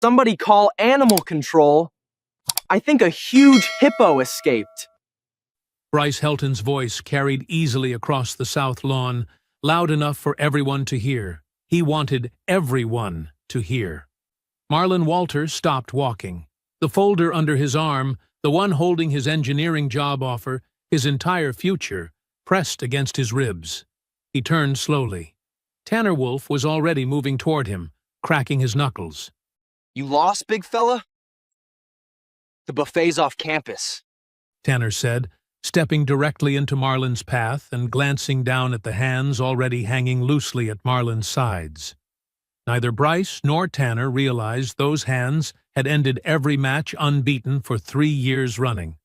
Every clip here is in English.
Somebody call animal control. I think a huge hippo escaped. Bryce Helton's voice carried easily across the south lawn, loud enough for everyone to hear. He wanted everyone to hear. Marlon Walter stopped walking. The folder under his arm, the one holding his engineering job offer, his entire future, pressed against his ribs. He turned slowly. Tanner Wolf was already moving toward him, cracking his knuckles. You lost, big fella? The buffet's off campus, Tanner said, stepping directly into Marlon's path and glancing down at the hands already hanging loosely at Marlon's sides. Neither Bryce nor Tanner realized those hands had ended every match unbeaten for 3 years running.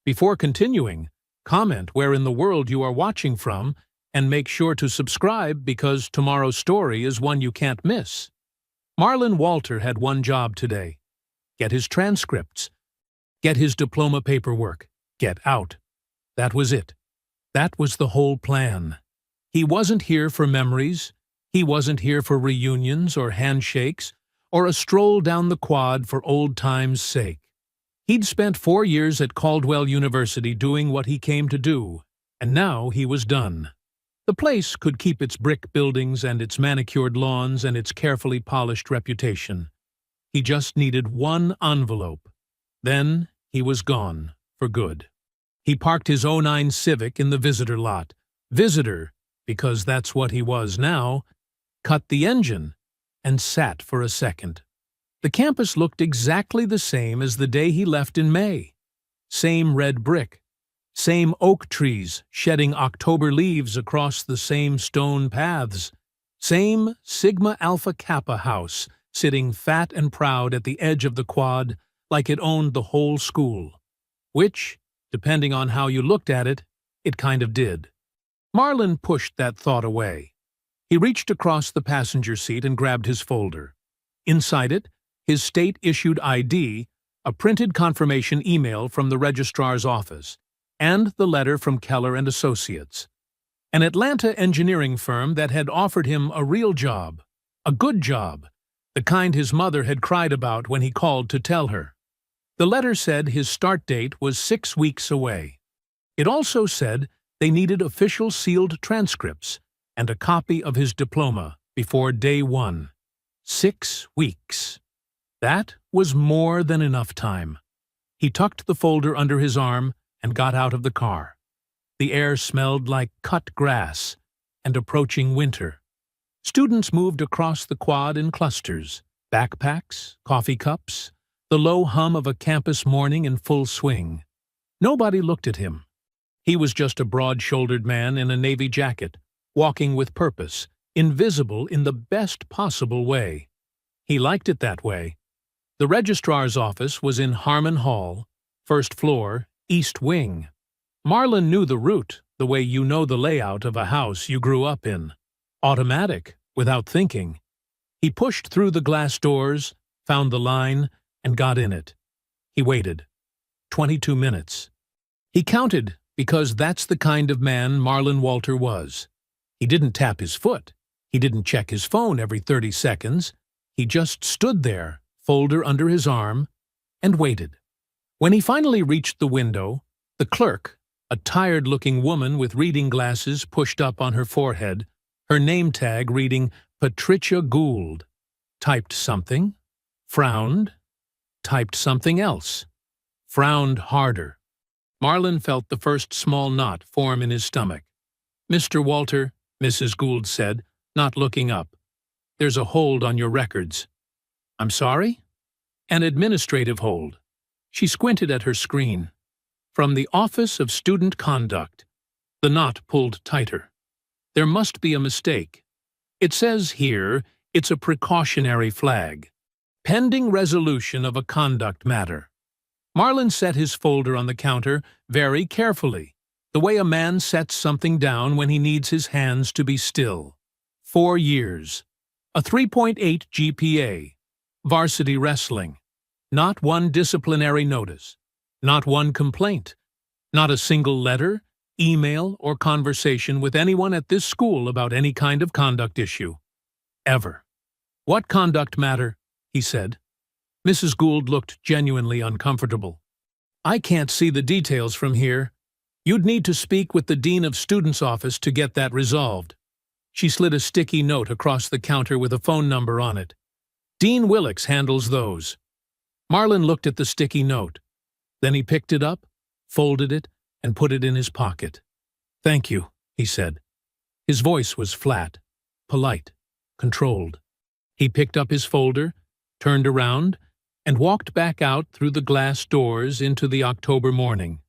Before continuing, comment where in the world you are watching from and make sure to subscribe because tomorrow's story is one you can't miss. Marlon Walter had one job today. Get his transcripts. Get his diploma paperwork. Get out. That was it. That was the whole plan. He wasn't here for memories. He wasn't here for reunions or handshakes or a stroll down the quad for old times' sake. He'd spent 4 years at Caldwell University doing what he came to do, and now he was done. The place could keep its brick buildings and its manicured lawns and its carefully polished reputation. He just needed one envelope. Then he was gone for good. He parked his '09 Civic in the visitor lot. Visitor, because that's what he was now, cut the engine, and sat for a second. The campus looked exactly the same as the day he left in May. Same red brick. Same oak trees shedding October leaves across the same stone paths. Same Sigma Alpha Kappa house sitting fat and proud at the edge of the quad like it owned the whole school. Which, depending on how you looked at it, it kind of did. Marlon pushed that thought away. He reached across the passenger seat and grabbed his folder. Inside it, his state-issued ID, a printed confirmation email from the registrar's office, and the letter from Keller and Associates, an Atlanta engineering firm that had offered him a real job, a good job, the kind his mother had cried about when he called to tell her. The letter said his start date was 6 weeks away. It also said they needed official sealed transcripts and a copy of his diploma before day 1. 6 weeks. That was more than enough time. He tucked the folder under his arm and got out of the car. The air smelled like cut grass and approaching winter. Students moved across the quad in clusters, backpacks, coffee cups, the low hum of a campus morning in full swing. Nobody looked at him. He was just a broad-shouldered man in a navy jacket, walking with purpose, invisible in the best possible way. He liked it that way. The registrar's office was in Harmon Hall, first floor, East Wing. Marlon knew the route, the way you know the layout of a house you grew up in. Automatic, without thinking. He pushed through the glass doors, found the line, and got in it. He waited. 22 minutes. He counted, because that's the kind of man Marlon Walter was. He didn't tap his foot. He didn't check his phone every 30 seconds. He just stood there, folder under his arm, and waited. When he finally reached the window, the clerk, a tired-looking woman with reading glasses pushed up on her forehead, her name tag reading Patricia Gould, typed something, frowned, typed something else, frowned harder. Marlon felt the first small knot form in his stomach. "Mr. Walter," Mrs. Gould said, not looking up, "there's a hold on your records." "I'm sorry?" "An administrative hold." She squinted at her screen. "From the Office of Student Conduct." The knot pulled tighter. "There must be a mistake. It says here it's a precautionary flag. Pending resolution of a conduct matter." Marlon set his folder on the counter very carefully, the way a man sets something down when he needs his hands to be still. 4 years. A 3.8 GPA. Varsity wrestling. Not one disciplinary notice. Not one complaint. Not a single letter, email, or conversation with anyone at this school about any kind of conduct issue. Ever. "What conduct matter?" he said. Mrs. Gould looked genuinely uncomfortable. "I can't see the details from here. You'd need to speak with the Dean of Students' office to get that resolved." She slid a sticky note across the counter with a phone number on it. "Dean Willix handles those." Marlin looked at the sticky note. Then he picked it up, folded it, and put it in his pocket. "Thank you," he said. His voice was flat, polite, controlled. He picked up his folder, turned around, and walked back out through the glass doors into the October morning.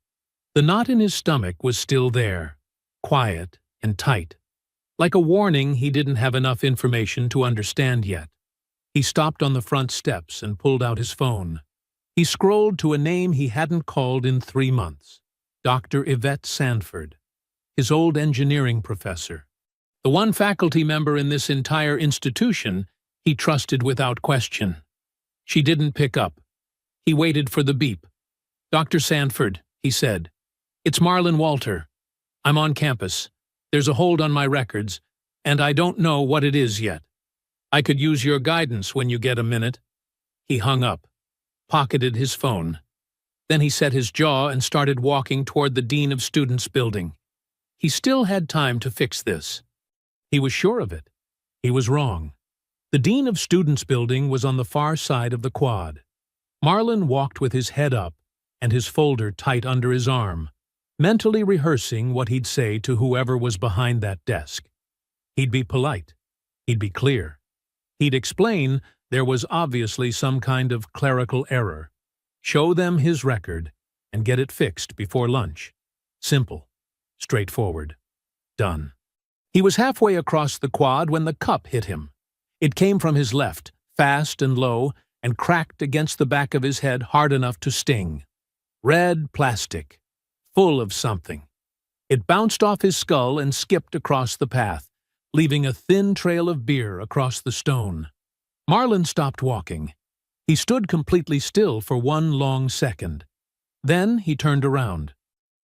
The knot in his stomach was still there, quiet and tight, like a warning he didn't have enough information to understand yet. He stopped on the front steps and pulled out his phone. He scrolled to a name he hadn't called in 3 months, Dr. Yvette Sanford, his old engineering professor. The one faculty member in this entire institution he trusted without question. She didn't pick up. He waited for the beep. "Dr. Sanford," he said. "It's Marlin Walter. I'm on campus. There's a hold on my records, and I don't know what it is yet. I could use your guidance when you get a minute." He hung up, pocketed his phone. Then he set his jaw and started walking toward the Dean of Students building. He still had time to fix this. He was sure of it. He was wrong. The Dean of Students building was on the far side of the quad. Marlin walked with his head up and his folder tight under his arm, mentally rehearsing what he'd say to whoever was behind that desk. He'd be polite. He'd be clear. He'd explain there was obviously some kind of clerical error, show them his record, and get it fixed before lunch. Simple. Straightforward. Done. He was halfway across the quad when the cup hit him. It came from his left, fast and low, and cracked against the back of his head hard enough to sting. Red plastic. Full of something. It bounced off his skull and skipped across the path, leaving a thin trail of beer across the stone. Marlin stopped walking. He stood completely still for 1 long second. Then he turned around.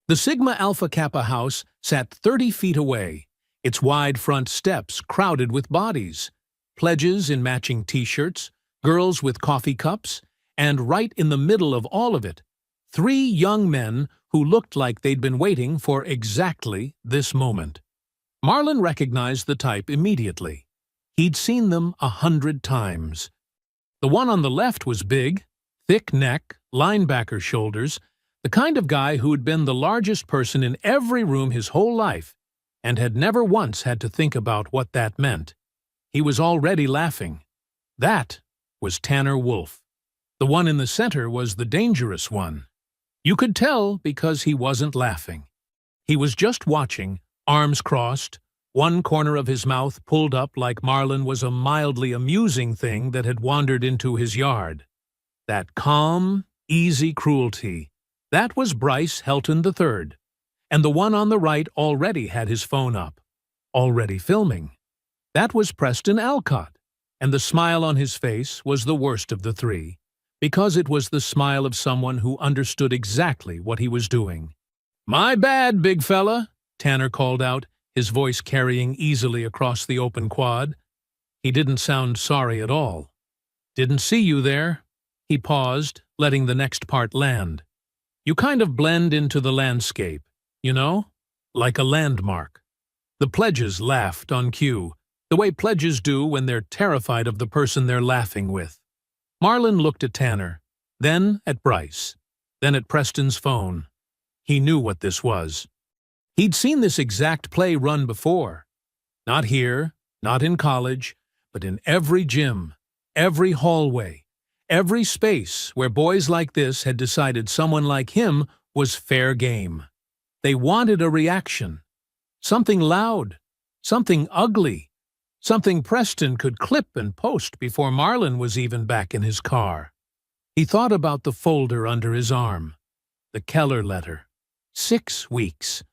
The Sigma Alpha Kappa house sat 30 feet away, its wide front steps crowded with bodies, pledges in matching t-shirts, girls with coffee cups, and right in the middle of all of it, 3 young men who looked like they'd been waiting for exactly this moment. Marlin recognized the type immediately. He'd seen them 100 times. The one on the left was big, thick neck, linebacker shoulders, the kind of guy who'd been the largest person in every room his whole life and had never once had to think about what that meant. He was already laughing. That was Tanner Wolfe. The one in the center was the dangerous one. You could tell because he wasn't laughing. He was just watching, arms crossed, one corner of his mouth pulled up like Marlin was a mildly amusing thing that had wandered into his yard. That calm, easy cruelty. That was Bryce Helton III. And the one on the right already had his phone up, already filming. That was Preston Alcott, and the smile on his face was the worst of the 3, because it was the smile of someone who understood exactly what he was doing. "My bad, big fella," Tanner called out, his voice carrying easily across the open quad. He didn't sound sorry at all. "Didn't see you there." He paused, letting the next part land. "You kind of blend into the landscape, you know? Like a landmark." The pledges laughed on cue, the way pledges do when they're terrified of the person they're laughing with. Marlin looked at Tanner, then at Bryce, then at Preston's phone. He knew what this was. He'd seen this exact play run before. Not here, not in college, but in every gym, every hallway, every space where boys like this had decided someone like him was fair game. They wanted a reaction. Something loud, something ugly, something Preston could clip and post before Marlin was even back in his car. He thought about the folder under his arm. The Keller letter. 6 weeks.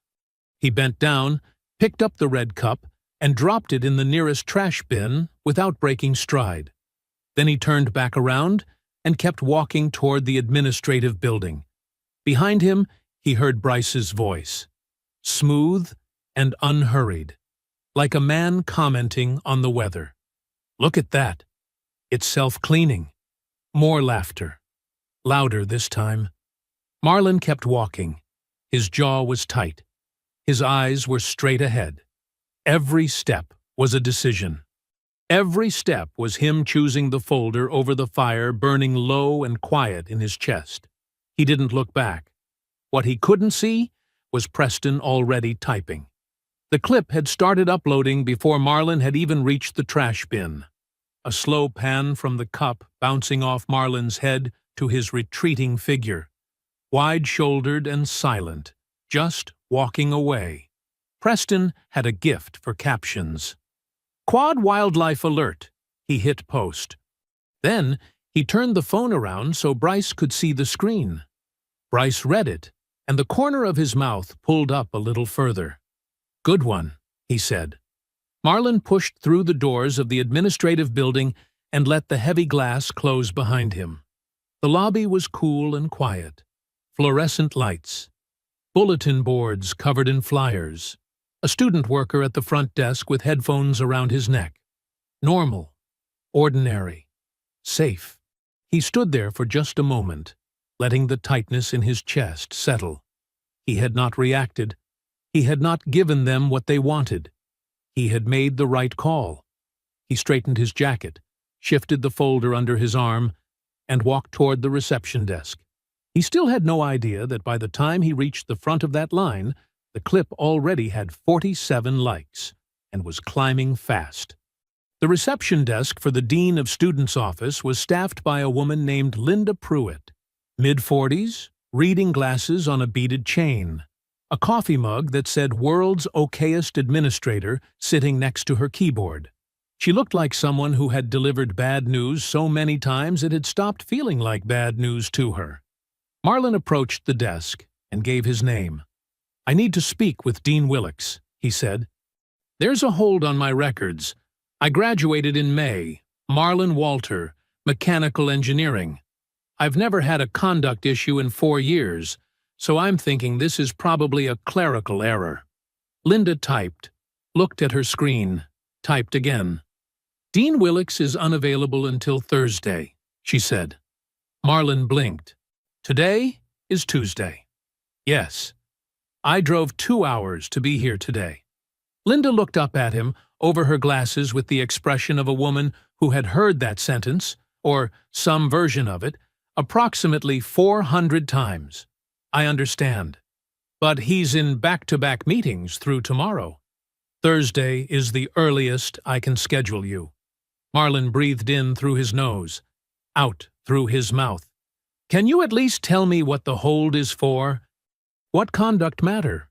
He bent down, picked up the red cup, and dropped it in the nearest trash bin without breaking stride. Then he turned back around and kept walking toward the administrative building. Behind him, he heard Bryce's voice, smooth and unhurried, like a man commenting on the weather. "Look at that. It's self-cleaning. More laughter. Louder this time. Marlin kept walking. His jaw was tight. His eyes were straight ahead. Every step was a decision. Every step was him choosing the folder over the fire burning low and quiet in his chest. He didn't look back. What he couldn't see was Preston already typing. The clip had started uploading before Marlin had even reached the trash bin. A slow pan from the cup bouncing off Marlin's head to his retreating figure. Wide-shouldered and silent, just walking away. Preston had a gift for captions. Quad Wildlife Alert. He hit post. Then he turned the phone around so Bryce could see the screen. Bryce read it, and the corner of his mouth pulled up a little further. "Good one," he said. Marlin pushed through the doors of the administrative building and let the heavy glass close behind him. The lobby was cool and quiet. Fluorescent lights. Bulletin boards covered in flyers. A student worker at the front desk with headphones around his neck. Normal. Ordinary. Safe. He stood there for just a moment, letting the tightness in his chest settle. He had not reacted. He had not given them what they wanted. He had made the right call. He straightened his jacket, shifted the folder under his arm, and walked toward the reception desk. He still had no idea that by the time he reached the front of that line, the clip already had 47 likes and was climbing fast. The reception desk for the Dean of Students' office was staffed by a woman named Linda Pruitt, mid-40s, reading glasses on a beaded chain, a coffee mug that said World's Okayest Administrator sitting next to her keyboard. She looked like someone who had delivered bad news so many times it had stopped feeling like bad news to her. Marlin approached the desk and gave his name. "I need to speak with Dean Willix," he said. "There's a hold on my records. I graduated in May, Marlin Walter, mechanical engineering. I've never had a conduct issue in 4 years, so I'm thinking this is probably a clerical error." Linda typed, looked at her screen, typed again. "Dean Willix is unavailable until Thursday," she said. Marlin blinked. "Today is Tuesday." "Yes. I drove 2 hours to be here today." Linda looked up at him over her glasses with the expression of a woman who had heard that sentence, or some version of it, approximately 400 times. "I understand. But he's in back-to-back meetings through tomorrow. Thursday is the earliest I can schedule you." Marlin breathed in through his nose, out through his mouth. "Can you at least tell me what the hold is for? What conduct matter?"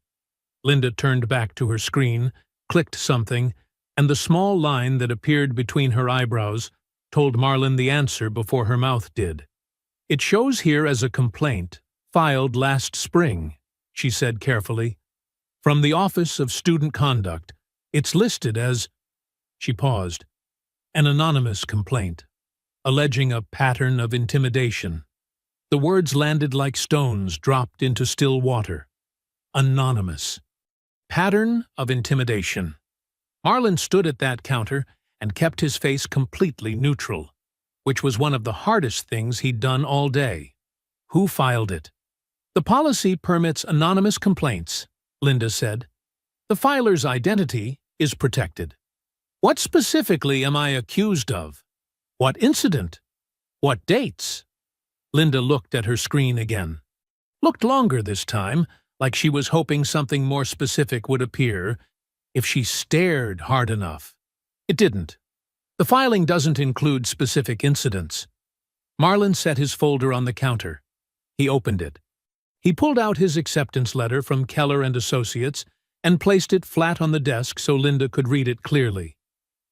Linda turned back to her screen, clicked something, and the small line that appeared between her eyebrows told Marlin the answer before her mouth did. "It shows here as a complaint, filed last spring," she said carefully. "From the Office of Student Conduct, it's listed as—" She paused. "An anonymous complaint, alleging a pattern of intimidation." The words landed like stones dropped into still water. Anonymous. Pattern of intimidation. Marlin stood at that counter and kept his face completely neutral, which was one of the hardest things he'd done all day. Who filed it? "The policy permits anonymous complaints," Linda said. "The filer's identity is protected." "What specifically am I accused of? What incident? What dates?" Linda looked at her screen again. Looked longer this time, like she was hoping something more specific would appear if she stared hard enough. It didn't. The filing doesn't include specific incidents. Marlin set his folder on the counter. He opened it. He pulled out his acceptance letter from Keller and Associates and placed it flat on the desk so Linda could read it clearly.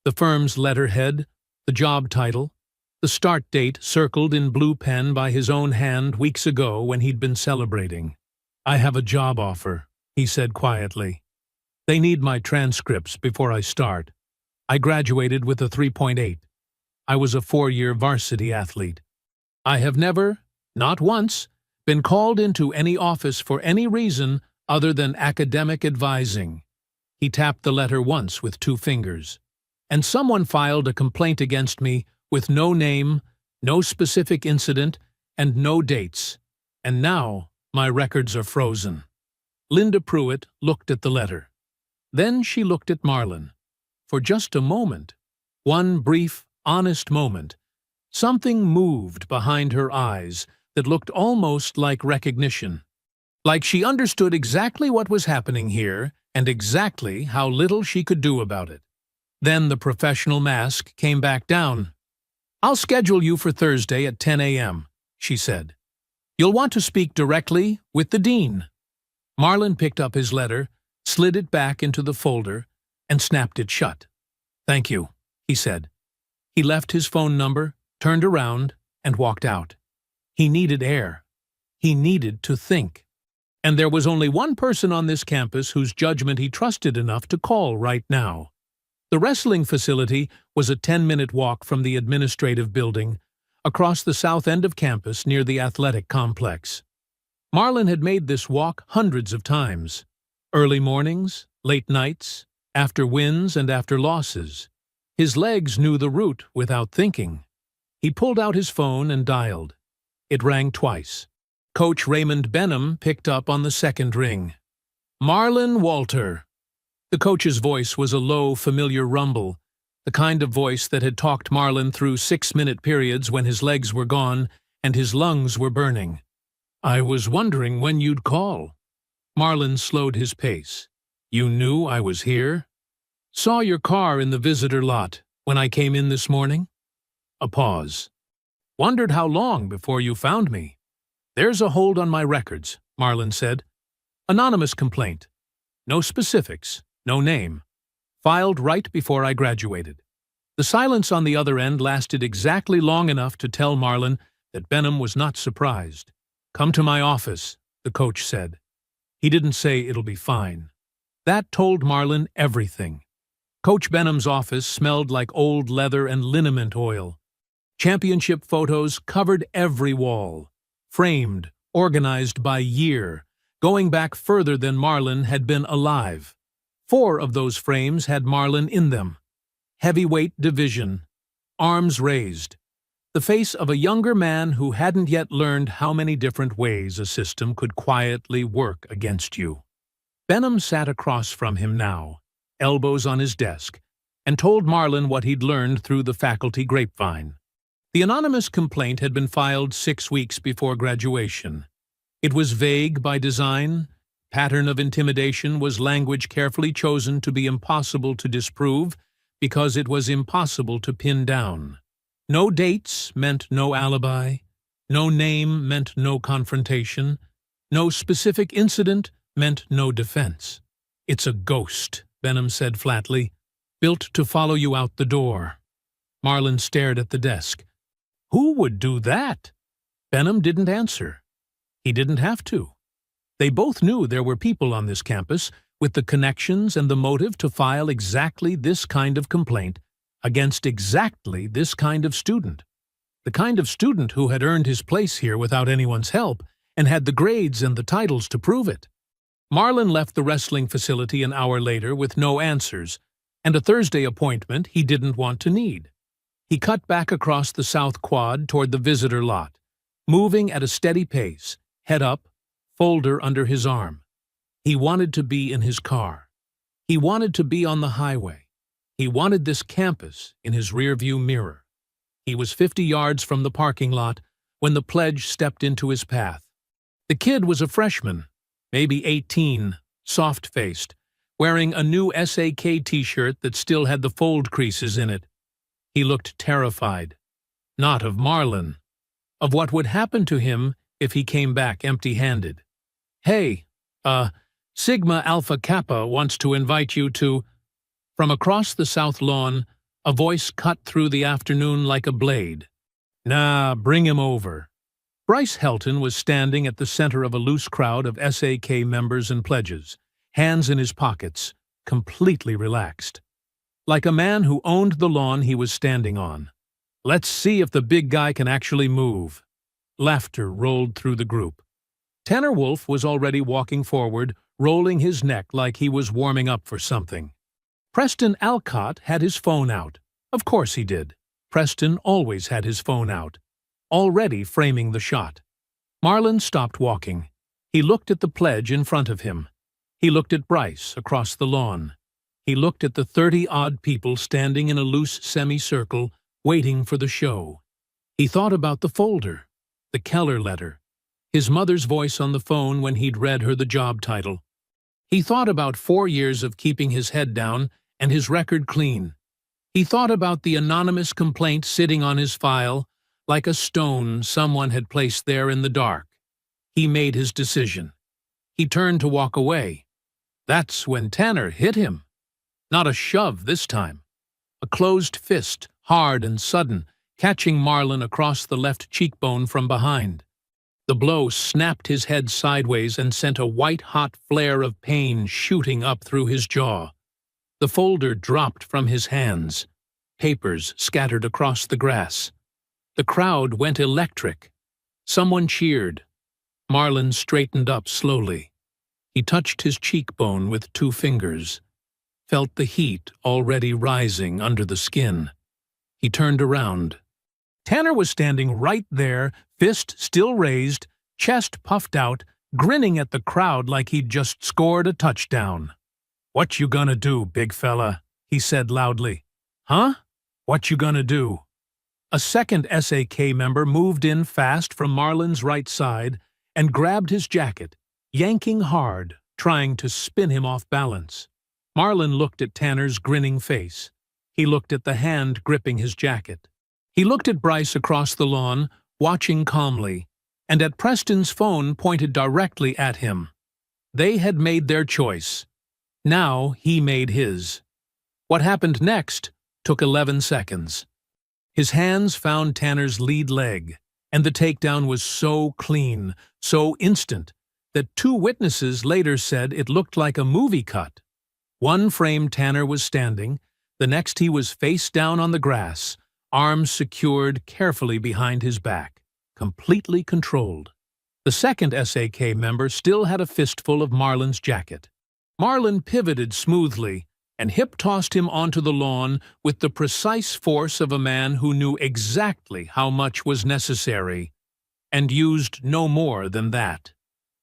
The firm's letterhead, the job title, the start date circled in blue pen by his own hand weeks ago when he'd been celebrating. "I have a job offer," he said quietly. "They need my transcripts before I start. I graduated with a 3.8. I was a 4-year varsity athlete. I have never, not once, been called into any office for any reason other than academic advising." He tapped the letter once with 2 fingers. "And someone filed a complaint against me with no name, No specific incident and no dates. And now my records are frozen. Linda Pruitt looked at the letter. Then she looked at Marlon. For just a moment, one brief, honest moment, something moved behind her eyes that looked almost like recognition. Like she understood exactly what was happening here and exactly how little she could do about it. Then the professional mask came back down. "I'll schedule you for Thursday at 10 a.m., she said. "You'll want to speak directly with the dean." Marlon picked up his letter, slid it back into the folder, and snapped it shut. "Thank you," he said. He left his phone number, turned around, and walked out. He needed air. He needed to think. And there was only one person on this campus whose judgment he trusted enough to call right now. The wrestling facility was a 10-minute walk from the administrative building, across the south end of campus near the athletic complex. Marlon had made this walk hundreds of times. Early mornings, late nights, after wins and after losses. His legs knew the route without thinking. He pulled out his phone and dialed. It rang twice. Coach Raymond Benham picked up on the second ring. "Marlon Walter." The coach's voice was a low, familiar rumble, the kind of voice that had talked Marlon through 6-minute periods when his legs were gone and his lungs were burning. "I was wondering when you'd call." Marlon slowed his pace. "You knew I was here?" "Saw your car in the visitor lot when I came in this morning." A pause. "Wondered how long before you found me." "There's a hold on my records," Marlon said. "Anonymous complaint. No specifics, no name. Filed right before I graduated." The silence on the other end lasted exactly long enough to tell Marlon that Benham was not surprised. "Come to my office," the coach said. He didn't say it'll be fine. That told Marlon everything. Coach Benham's office smelled like old leather and liniment oil. Championship photos covered every wall, framed, organized by year, going back further than Marlon had been alive. 4 of those frames had Marlon in them. Heavyweight division, arms raised, the face of a younger man who hadn't yet learned how many different ways a system could quietly work against you. Benham sat across from him now, elbows on his desk, and told Marlon what he'd learned through the faculty grapevine. The anonymous complaint had been filed 6 weeks before graduation. It was vague by design. Pattern of intimidation was language carefully chosen to be impossible to disprove because it was impossible to pin down. No dates meant no alibi. No name meant no confrontation. No specific incident meant no defense. "It's a ghost," Benham said flatly, "built to follow you out the door." Marlon stared at the desk. Who would do that? Benham didn't answer. He didn't have to. They both knew there were people on this campus with the connections and the motive to file exactly this kind of complaint against exactly this kind of student. The kind of student who had earned his place here without anyone's help and had the grades and the titles to prove it. Marlon left the wrestling facility an hour later with no answers and a Thursday appointment he didn't want to need. He cut back across the South Quad toward the visitor lot, moving at a steady pace, head up, folder under his arm. He wanted to be in his car. He wanted to be on the highway. He wanted this campus in his rearview mirror. He was 50 yards from the parking lot when the pledge stepped into his path. The kid was a freshman, maybe 18, soft-faced, wearing a new SAK t-shirt that still had the fold creases in it. He looked terrified. Not of Marlon. Of what would happen to him if he came back empty-handed. "Hey, Sigma Alpha Kappa wants to invite you to—" From across the south lawn, a voice cut through the afternoon like a blade. "Nah, bring him over." Bryce Helton was standing at the center of a loose crowd of SAK members and pledges, hands in his pockets, completely relaxed. Like a man who owned the lawn he was standing on. "Let's see if the big guy can actually move." Laughter rolled through the group. Tanner Wolf was already walking forward, rolling his neck like he was warming up for something. Preston Alcott had his phone out. Of course he did. Preston always had his phone out. already framing the shot. Marlin stopped walking. He looked at the pledge in front of him. He looked at Bryce across the lawn. He looked at the 30-odd people standing in a loose semicircle, waiting for the show. He thought about the folder, the Keller letter, his mother's voice on the phone when he'd read her the job title. He thought about 4 years of keeping his head down and his record clean. He thought about the anonymous complaint sitting on his file, like a stone someone had placed there in the dark. He made his decision. He turned to walk away. That's when Tanner hit him. Not a shove this time. A closed fist, hard and sudden, catching Marlin across the left cheekbone from behind. The blow snapped his head sideways and sent a white-hot flare of pain shooting up through his jaw. The folder dropped from his hands. Papers scattered across the grass. The crowd went electric. Someone cheered. Marlin straightened up slowly. He touched his cheekbone with 2 fingers, felt the heat already rising under the skin. He turned around. Tanner was standing right there, fist still raised, chest puffed out, grinning at the crowd like he'd just scored a touchdown. "What you gonna do, big fella?" he said loudly. "Huh? What you gonna do?" A second SAK member moved in fast from Marlin's right side and grabbed his jacket, yanking hard, trying to spin him off balance. Marlin looked at Tanner's grinning face. He looked at the hand gripping his jacket. He looked at Bryce across the lawn, watching calmly, and at Preston's phone pointed directly at him. They had made their choice. Now he made his. What happened next took 11 seconds. His hands found Tanner's lead leg, and the takedown was so clean, so instant, that 2 witnesses later said it looked like a movie cut. One frame Tanner was standing, the next he was face down on the grass, arms secured carefully behind his back, completely controlled. The second SAK member still had a fistful of Marlin's jacket. Marlin pivoted smoothly and hip-tossed him onto the lawn with the precise force of a man who knew exactly how much was necessary, and used no more than that.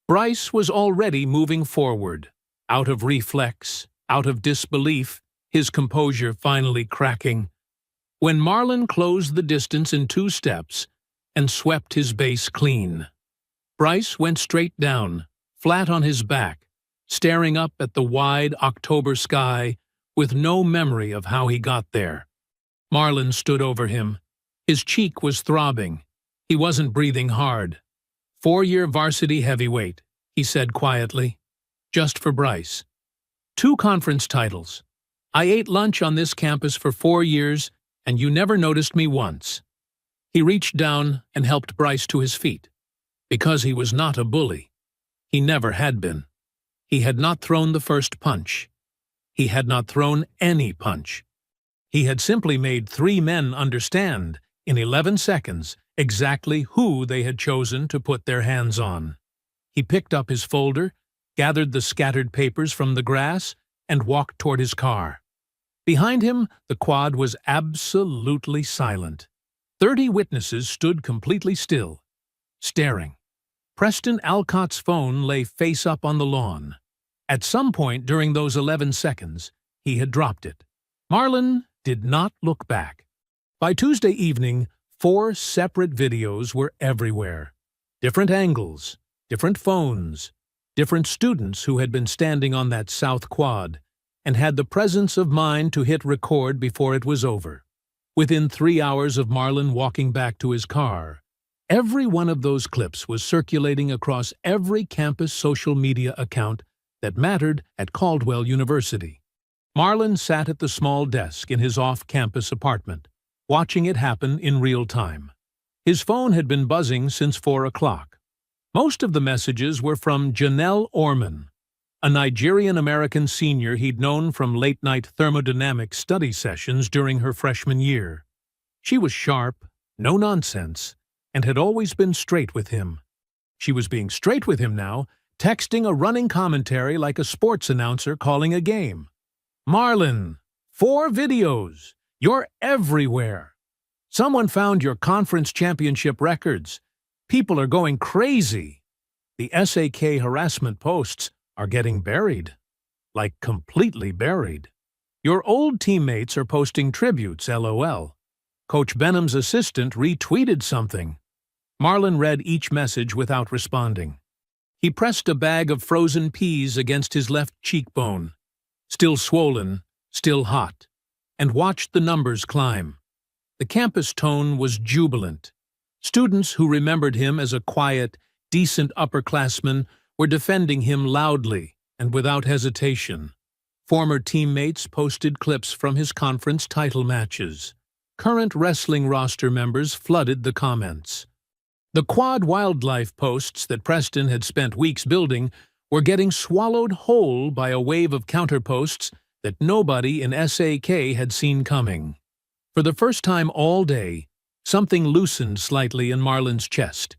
Bryce was already moving forward, out of reflex, out of disbelief, his composure finally cracking, when Marlin closed the distance in 2 steps and swept his base clean. Bryce went straight down, flat on his back, staring up at the wide October sky with no memory of how he got there. Marlin stood over him. His cheek was throbbing. He wasn't breathing hard. 4-year varsity heavyweight, he said quietly. Just for Bryce. 2 conference titles. I ate lunch on this campus for 4 years, and you never noticed me once. He reached down and helped Bryce to his feet. Because he was not a bully. He never had been. He had not thrown the first punch. He had not thrown any punch. He had simply made 3 men understand, in 11 seconds, exactly who they had chosen to put their hands on. He picked up his folder, gathered the scattered papers from the grass, and walked toward his car. Behind him, the quad was absolutely silent. 30 witnesses stood completely still, staring. Preston Alcott's phone lay face up on the lawn. At some point during those 11 seconds, he had dropped it. Marlin did not look back. By Tuesday evening, 4 separate videos were everywhere. Different angles, different phones, different students who had been standing on that south quad and had the presence of mind to hit record before it was over. Within 3 hours of Marlin walking back to his car, every one of those clips was circulating across every campus social media account that mattered at Caldwell University. Marlin sat at the small desk in his off-campus apartment, watching it happen in real time. His phone had been buzzing since 4 o'clock. Most of the messages were from Janelle Orman, a Nigerian-American senior he'd known from late-night thermodynamics study sessions during her freshman year. She was sharp, no nonsense, and had always been straight with him. She was being straight with him now, texting a running commentary like a sports announcer calling a game. "Marlin, 4 videos. You're everywhere." Someone found your conference championship records. People are going crazy. The SAK harassment posts are getting buried. Like completely buried. Your old teammates are posting tributes, LOL. Coach Benham's assistant retweeted something. Marlon read each message without responding. He pressed a bag of frozen peas against his left cheekbone, still swollen, still hot, and watched the numbers climb. The campus tone was jubilant. Students who remembered him as a quiet, decent upperclassman were defending him loudly and without hesitation. Former teammates posted clips from his conference title matches. Current wrestling roster members flooded the comments. The quad wildlife posts that Preston had spent weeks building were getting swallowed whole by a wave of counterposts that nobody in SAK had seen coming. For the first time all day, something loosened slightly in Marlon's chest.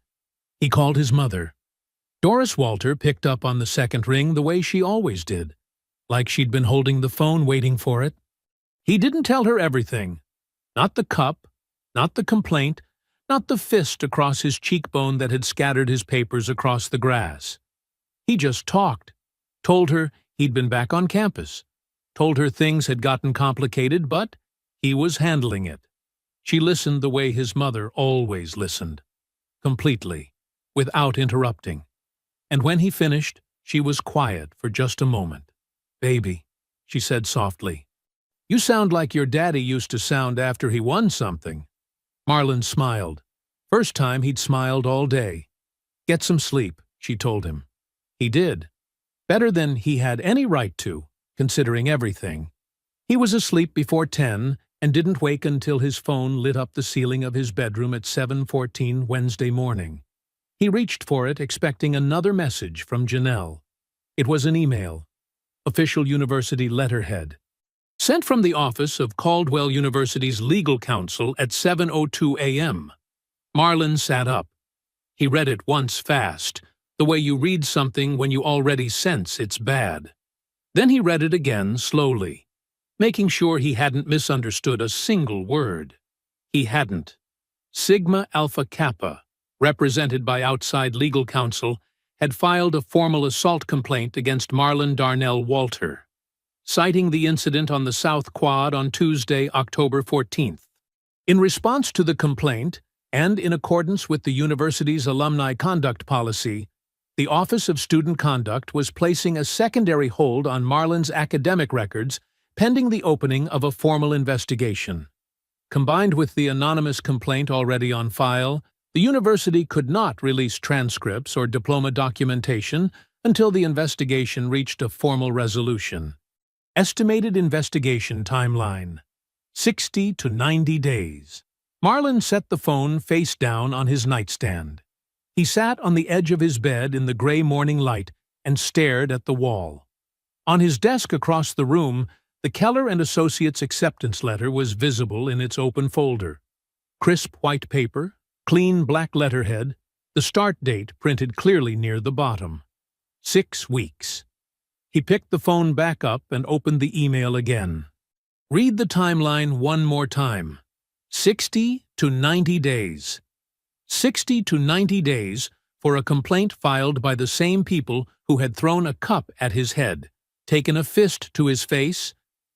He called his mother. Doris Walter picked up on the second ring the way she always did, like she'd been holding the phone waiting for it. He didn't tell her everything. Not the cup, not the complaint, not the fist across his cheekbone that had scattered his papers across the grass. He just talked, told her he'd been back on campus, told her things had gotten complicated, but he was handling it. She listened the way his mother always listened, completely, without interrupting. And when he finished, she was quiet for just a moment. "Baby," she said softly, "you sound like your daddy used to sound after he won something." Marlon smiled. First time he'd smiled all day. "Get some sleep," she told him. He did. Better than he had any right to, considering everything. He was asleep before 10 and didn't wake until his phone lit up the ceiling of his bedroom at 7:14 Wednesday morning. He reached for it, expecting another message from Janelle. It was an email. Official university letterhead. Sent from the office of Caldwell University's legal counsel at 7:02 a.m. Marlon sat up. He read it once fast, the way you read something when you already sense it's bad. Then he read it again slowly, making sure he hadn't misunderstood a single word. He hadn't. Sigma Alpha Kappa, represented by outside legal counsel, had filed a formal assault complaint against Marlon Darnell Walter, citing the incident on the South Quad on Tuesday, October 14th. In response to the complaint, and in accordance with the university's alumni conduct policy, the Office of Student Conduct was placing a secondary hold on Marlon's academic records pending the opening of a formal investigation. Combined with the anonymous complaint already on file, the university could not release transcripts or diploma documentation until the investigation reached a formal resolution. Estimated investigation timeline: 60 to 90 days. Marlon set the phone face down on his nightstand. He sat on the edge of his bed in the gray morning light and stared at the wall. On his desk across the room, the Keller and Associates acceptance letter was visible in its open folder. Crisp white paper, clean black letterhead, the start date printed clearly near the bottom. 6 weeks. He picked the phone back up and opened the email again. Read the timeline one more time. 60 to 90 days. 60 to 90 days for a complaint filed by the same people who had thrown a cup at his head, taken a fist to his face,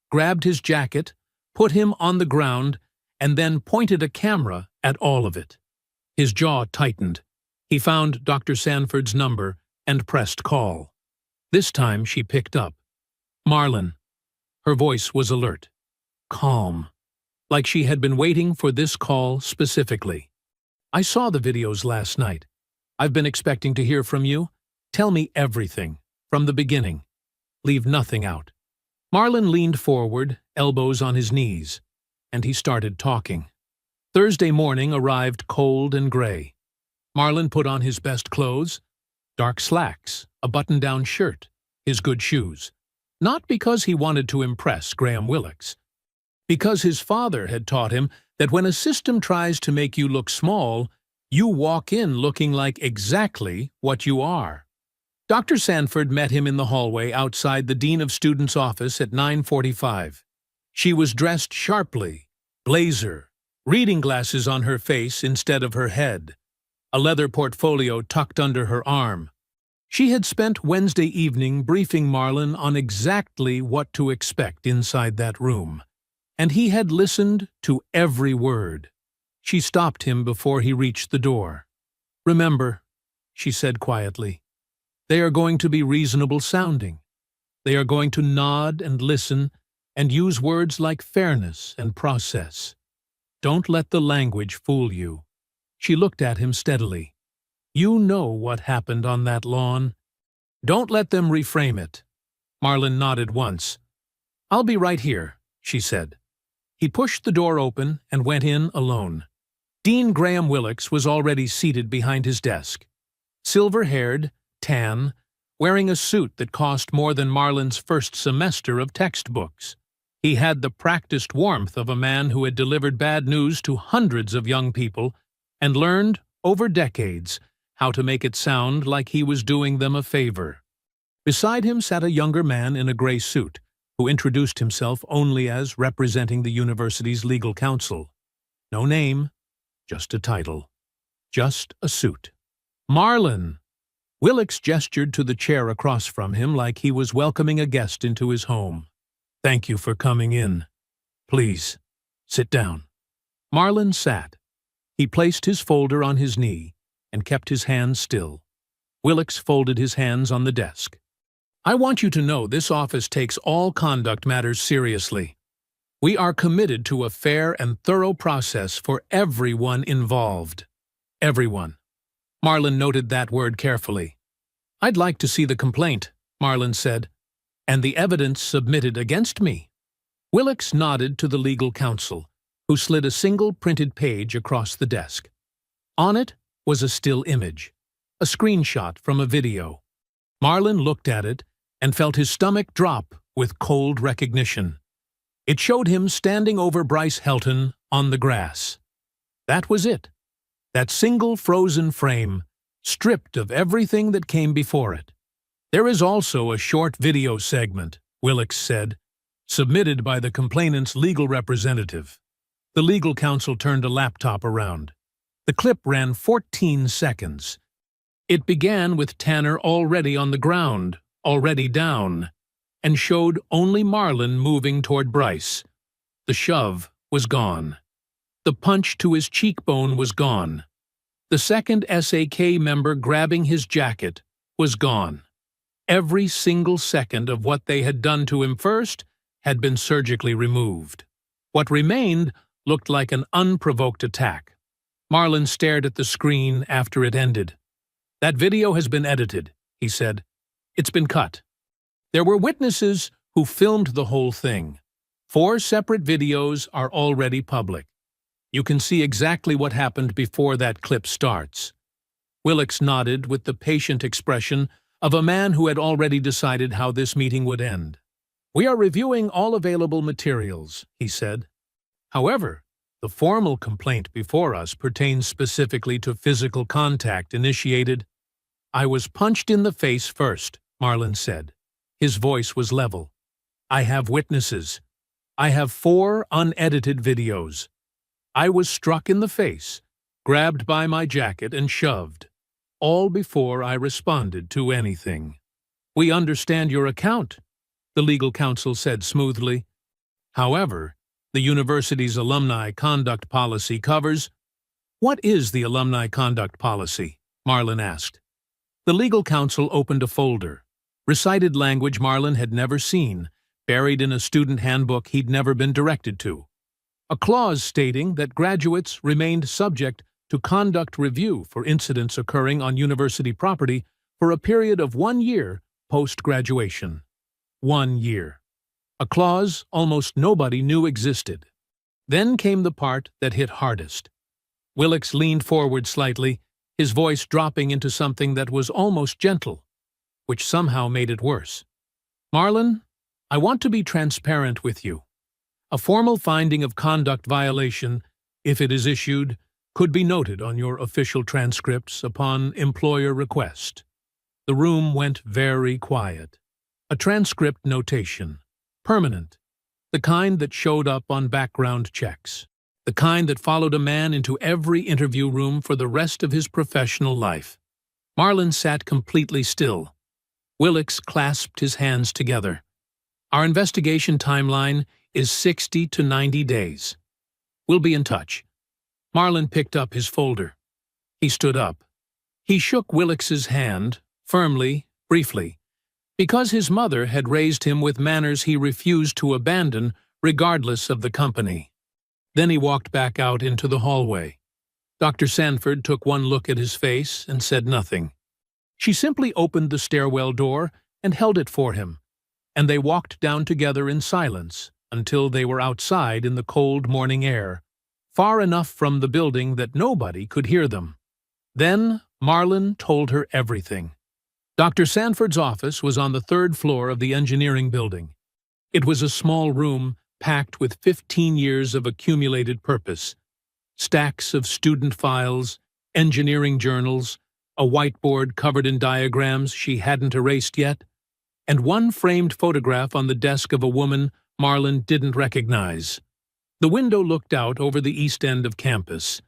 grabbed his jacket, put him on the ground, and then pointed a camera at all of it. His jaw tightened. He found Dr. Sanford's number and pressed call. This time she picked up. "Marlon." Her voice was alert, calm, like she had been waiting for this call specifically. "I saw the videos last night. I've been expecting to hear from you. Tell me everything, from the beginning. Leave nothing out." Marlon leaned forward, elbows on his knees, and he started talking. Thursday morning arrived cold and gray. Marlon put on his best clothes, dark slacks, a button-down shirt, his good shoes. Not because he wanted to impress Graham Willocks. Because his father had taught him that when a system tries to make you look small, you walk in looking like exactly what you are. Dr. Sanford met him in the hallway outside the Dean of Students' office at 9:45. She was dressed sharply, blazer, reading glasses on her face instead of her head, a leather portfolio tucked under her arm. She had spent Wednesday evening briefing Marlin on exactly what to expect inside that room, and he had listened to every word. She stopped him before he reached the door. "Remember," she said quietly, "they are going to be reasonable sounding. They are going to nod and listen and use words like fairness and process. Don't let the language fool you." She looked at him steadily. "You know what happened on that lawn. Don't let them reframe it." Marlin nodded once. "I'll be right here," she said. He pushed the door open and went in alone. Dean Graham Willix was already seated behind his desk. Silver-haired, tan, wearing a suit that cost more than Marlin's first semester of textbooks. He had the practiced warmth of a man who had delivered bad news to hundreds of young people and learned, over decades, how to make it sound like he was doing them a favor. Beside him sat a younger man in a gray suit, who introduced himself only as representing the university's legal counsel. No name, just a title. Just a suit. "Marlin!" Willix gestured to the chair across from him like he was welcoming a guest into his home. "Thank you for coming in. Please, sit down." Marlin sat. He placed his folder on his knee and kept his hands still. Willix folded his hands on the desk. "I want you to know this office takes all conduct matters seriously. We are committed to a fair and thorough process for everyone involved." Everyone. Marlin noted that word carefully. "I'd like to see the complaint," Marlin said, "and the evidence submitted against me." Willix nodded to the legal counsel, who slid a single printed page across the desk. On it was a still image, a screenshot from a video. Marlin looked at it and felt his stomach drop with cold recognition. It showed him standing over Bryce Helton on the grass. That was it. That single frozen frame, stripped of everything that came before it. "There is also a short video segment," Willix said, "submitted by the complainant's legal representative." The legal counsel turned a laptop around. The clip ran 14 seconds. It began with Tanner already on the ground, already down, and showed only Marlin moving toward Bryce. The shove was gone. The punch to his cheekbone was gone. The second SAK member grabbing his jacket was gone. Every single second of what they had done to him first had been surgically removed. What remained looked like an unprovoked attack. Marlin stared at the screen after it ended. "That video has been edited," he said. "It's been cut. There were witnesses who filmed the whole thing. 4 separate videos are already public. You can see exactly what happened before that clip starts." Willix nodded with the patient expression of a man who had already decided how this meeting would end. "We are reviewing all available materials," he said. "However, the formal complaint before us pertains specifically to physical contact initiated." "I was punched in the face first," Marlin said. His voice was level. "I have witnesses. I have 4 unedited videos. I was struck in the face, grabbed by my jacket and shoved, all before I responded to anything." "We understand your account," the legal counsel said smoothly. "However, the university's alumni conduct policy covers—" "What is the alumni conduct policy?" Marlin asked. The legal counsel opened a folder, recited language Marlin had never seen, buried in a student handbook he'd never been directed to. A clause stating that graduates remained subject to conduct review for incidents occurring on university property for a period of 1 year post-graduation. 1 year. A clause almost nobody knew existed. Then came the part that hit hardest. Willix leaned forward slightly, his voice dropping into something that was almost gentle, which somehow made it worse. "Marlin, I want to be transparent with you. A formal finding of conduct violation, if it is issued, could be noted on your official transcripts upon employer request." The room went very quiet. A transcript notation. Permanent. The kind that showed up on background checks. the kind that followed a man into every interview room for the rest of his professional life. Marlin sat completely still. Willix clasped his hands together. Our investigation timeline is 60 to 90 days. We'll be in touch. Marlin picked up his folder. He stood up. He shook Willix's hand, firmly, briefly, because his mother had raised him with manners he refused to abandon regardless of the company. Then he walked back out into the hallway. Dr. Sanford took one look at his face and said nothing. She simply opened the stairwell door and held it for him, and they walked down together in silence until they were outside in the cold morning air, far enough from the building that nobody could hear them. Then Marlin told her everything. Dr. Sanford's office was on the third floor of the engineering building. It was a small room packed with 15 years of accumulated purpose. Stacks of student files, engineering journals, a whiteboard covered in diagrams she hadn't erased yet, and one framed photograph on the desk of a woman Marlin didn't recognize. The window looked out over the east end of campus.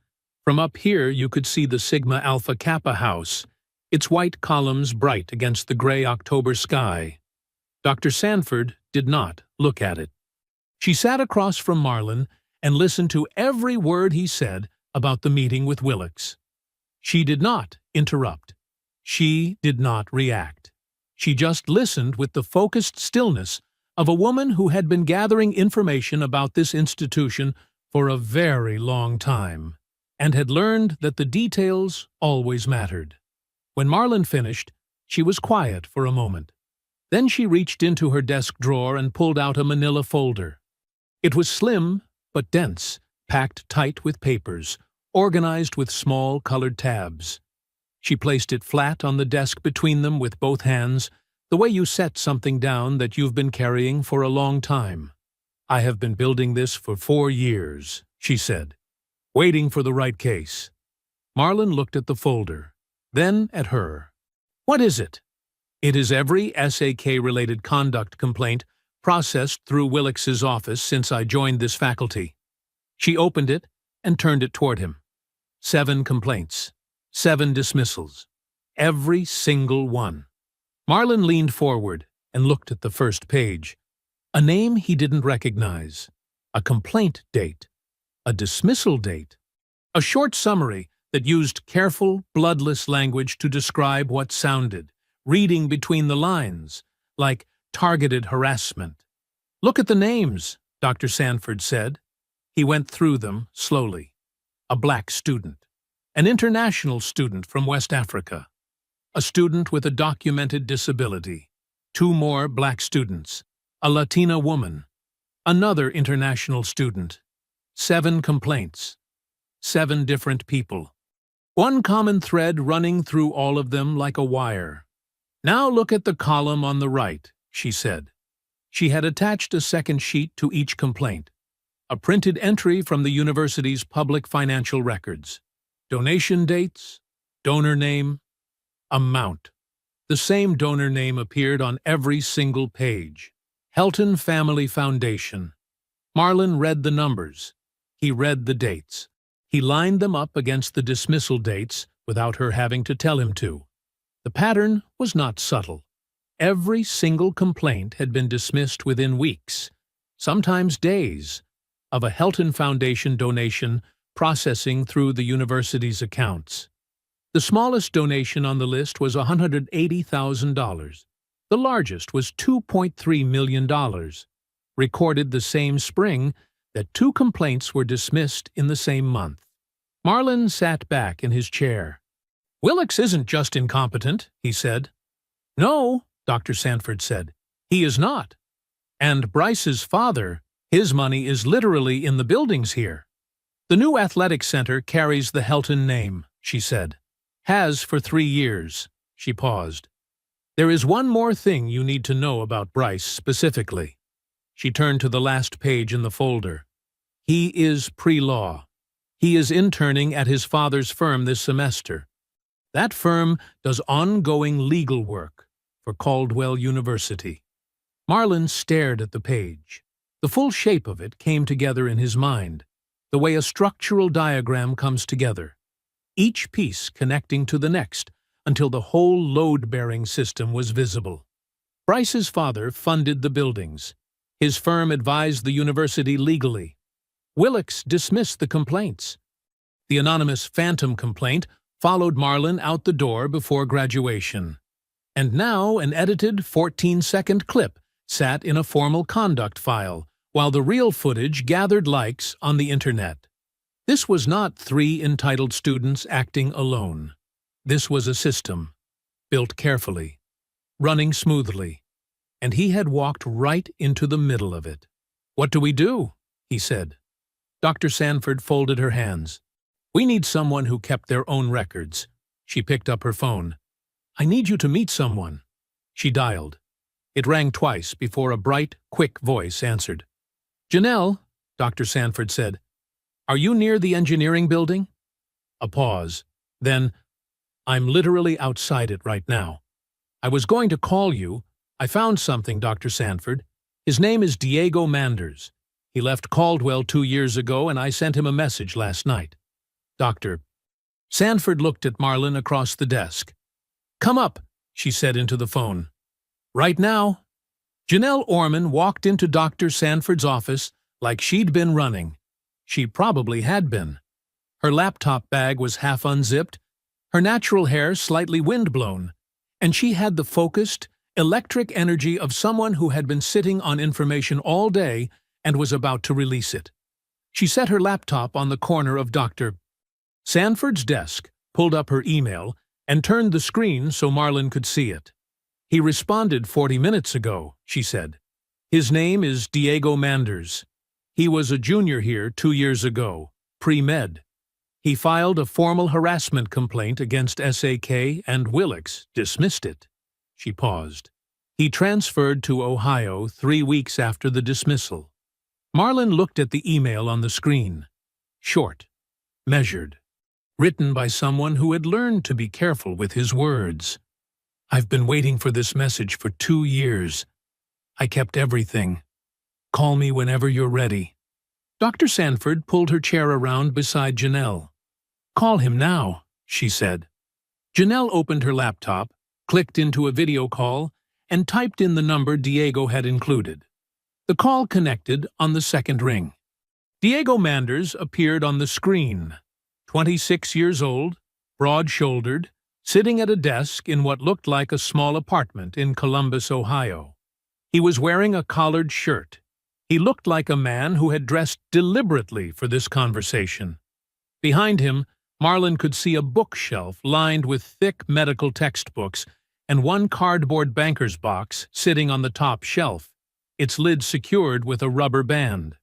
From up here you could see the Sigma Alpha Kappa house, its white columns bright against the gray October sky. Dr. Sanford did not look at it. She sat across from Marlin and listened to every word he said about the meeting with Willix. She did not interrupt. She did not react. She just listened with the focused stillness of a woman who had been gathering information about this institution for a very long time, and had learned that the details always mattered. When Marlin finished, she was quiet for a moment. Then she reached into her desk drawer and pulled out a manila folder. It was slim but dense, packed tight with papers, organized with small colored tabs. She placed it flat on the desk between them with both hands, the way you set something down that you've been carrying for a long time. "I have been building this for 4 years," she said, "waiting for the right case." Marlin looked at the folder, then at her. "What is it?" "It is every SAK-related conduct complaint processed through Willix's office since I joined this faculty." She opened it and turned it toward him. 7 complaints, 7 dismissals, every single one. Marlin leaned forward and looked at the first page. A name he didn't recognize, a complaint date, a dismissal date, a short summary that used careful, bloodless language to describe what sounded, reading between the lines, like targeted harassment. "Look at the names," Dr. Sanford said. He went through them slowly. A black student, an international student from West Africa, a student with a documented disability, 2 more black students, a Latina woman, another international student, 7 complaints, 7 different people. One common thread running through all of them like a wire. "Now look at the column on the right," she said. She had attached a second sheet to each complaint, a printed entry from the university's public financial records. Donation dates, donor name, amount. The same donor name appeared on every single page. Helton Family Foundation. Marlin read the numbers. He read the dates. He lined them up against the dismissal dates without her having to tell him to. The pattern was not subtle. Every single complaint had been dismissed within weeks, sometimes days, of a Helton Foundation donation processing through the university's accounts. The smallest donation on the list was $180,000. The largest was $2.3 million, recorded the same spring that 2 complaints were dismissed in the same month. Marlin sat back in his chair. "Willix isn't just incompetent," he said. "No," Dr. Sanford said, "he is not. And Bryce's father, his money is literally in the buildings here. The new athletic center carries the Helton name," she said. "Has for 3 years." She paused. "There is one more thing you need to know about Bryce specifically." She turned to the last page in the folder. "He is pre-law. He is interning at his father's firm this semester. That firm does ongoing legal work for Caldwell University." Marlin stared at the page. The full shape of it came together in his mind. the way a structural diagram comes together, each piece connecting to the next until the whole load-bearing system was visible. Bryce's father funded the buildings. His firm advised the university legally. Willix dismissed the complaints. The anonymous phantom complaint followed Marlin out the door before graduation. And now an edited 14-second clip sat in a formal conduct file, while the real footage gathered likes on the internet. This was not 3 entitled students acting alone. This was a system, built carefully, running smoothly, and he had walked right into the middle of it. "What do we do?" he said. Dr. Sanford folded her hands. "We need someone who kept their own records." She picked up her phone. "I need you to meet someone." She dialed. It rang twice before a bright, quick voice answered. "Janelle," Dr. Sanford said, "are you near the engineering building?" A pause. Then, "I'm literally outside it right now. I was going to call you. I found something, Dr. Sanford. His name is Diego Manders. He left Caldwell 2 years ago, and I sent him a message last night." Dr. Sanford looked at Marlin across the desk. "Come up," she said into the phone. "Right now." Janelle Orman walked into Dr. Sanford's office like she'd been running. She probably had been. Her laptop bag was half unzipped, her natural hair slightly windblown, and she had the focused, electric energy of someone who had been sitting on information all day and was about to release it. She set her laptop on the corner of Dr. Sanford's desk, pulled up her email, and turned the screen so Marlin could see it. "He responded 40 minutes ago," she said. "His name is Diego Manders. He was a junior here 2 years ago, pre-med. He filed a formal harassment complaint against SAK and Willix dismissed it." She paused. "He transferred to Ohio 3 weeks after the dismissal." Marlin looked at the email on the screen. Short, measured, written by someone who had learned to be careful with his words. "I've been waiting for this message for 2 years. I kept everything. Call me whenever you're ready." Dr. Sanford pulled her chair around beside Janelle. "Call him now," she said. Janelle opened her laptop, clicked into a video call, and typed in the number Diego had included. The call connected on the second ring. Diego Manders appeared on the screen. 26 years old, broad-shouldered, sitting at a desk in what looked like a small apartment in Columbus, Ohio. He was wearing a collared shirt. He looked like a man who had dressed deliberately for this conversation. Behind him, Marlin could see a bookshelf lined with thick medical textbooks and one cardboard banker's box sitting on the top shelf, its lid secured with a rubber band.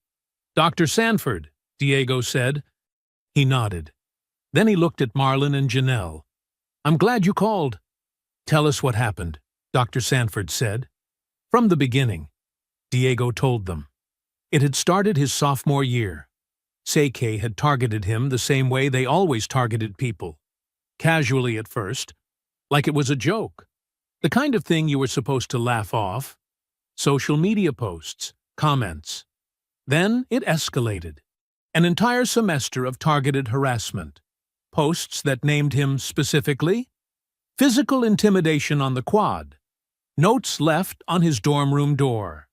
"Dr. Sanford," Diego said. He nodded. Then he looked at Marlin and Janelle. "I'm glad you called." "Tell us what happened," Dr. Sanford said. From the beginning, Diego told them. It had started his sophomore year. Seike had targeted him the same way they always targeted people. Casually at first, like it was a joke. The kind of thing you were supposed to laugh off. Social media posts, comments. Then it escalated. An entire semester of targeted harassment. Posts that named him specifically. Physical intimidation on the quad. Notes left on his dorm room door.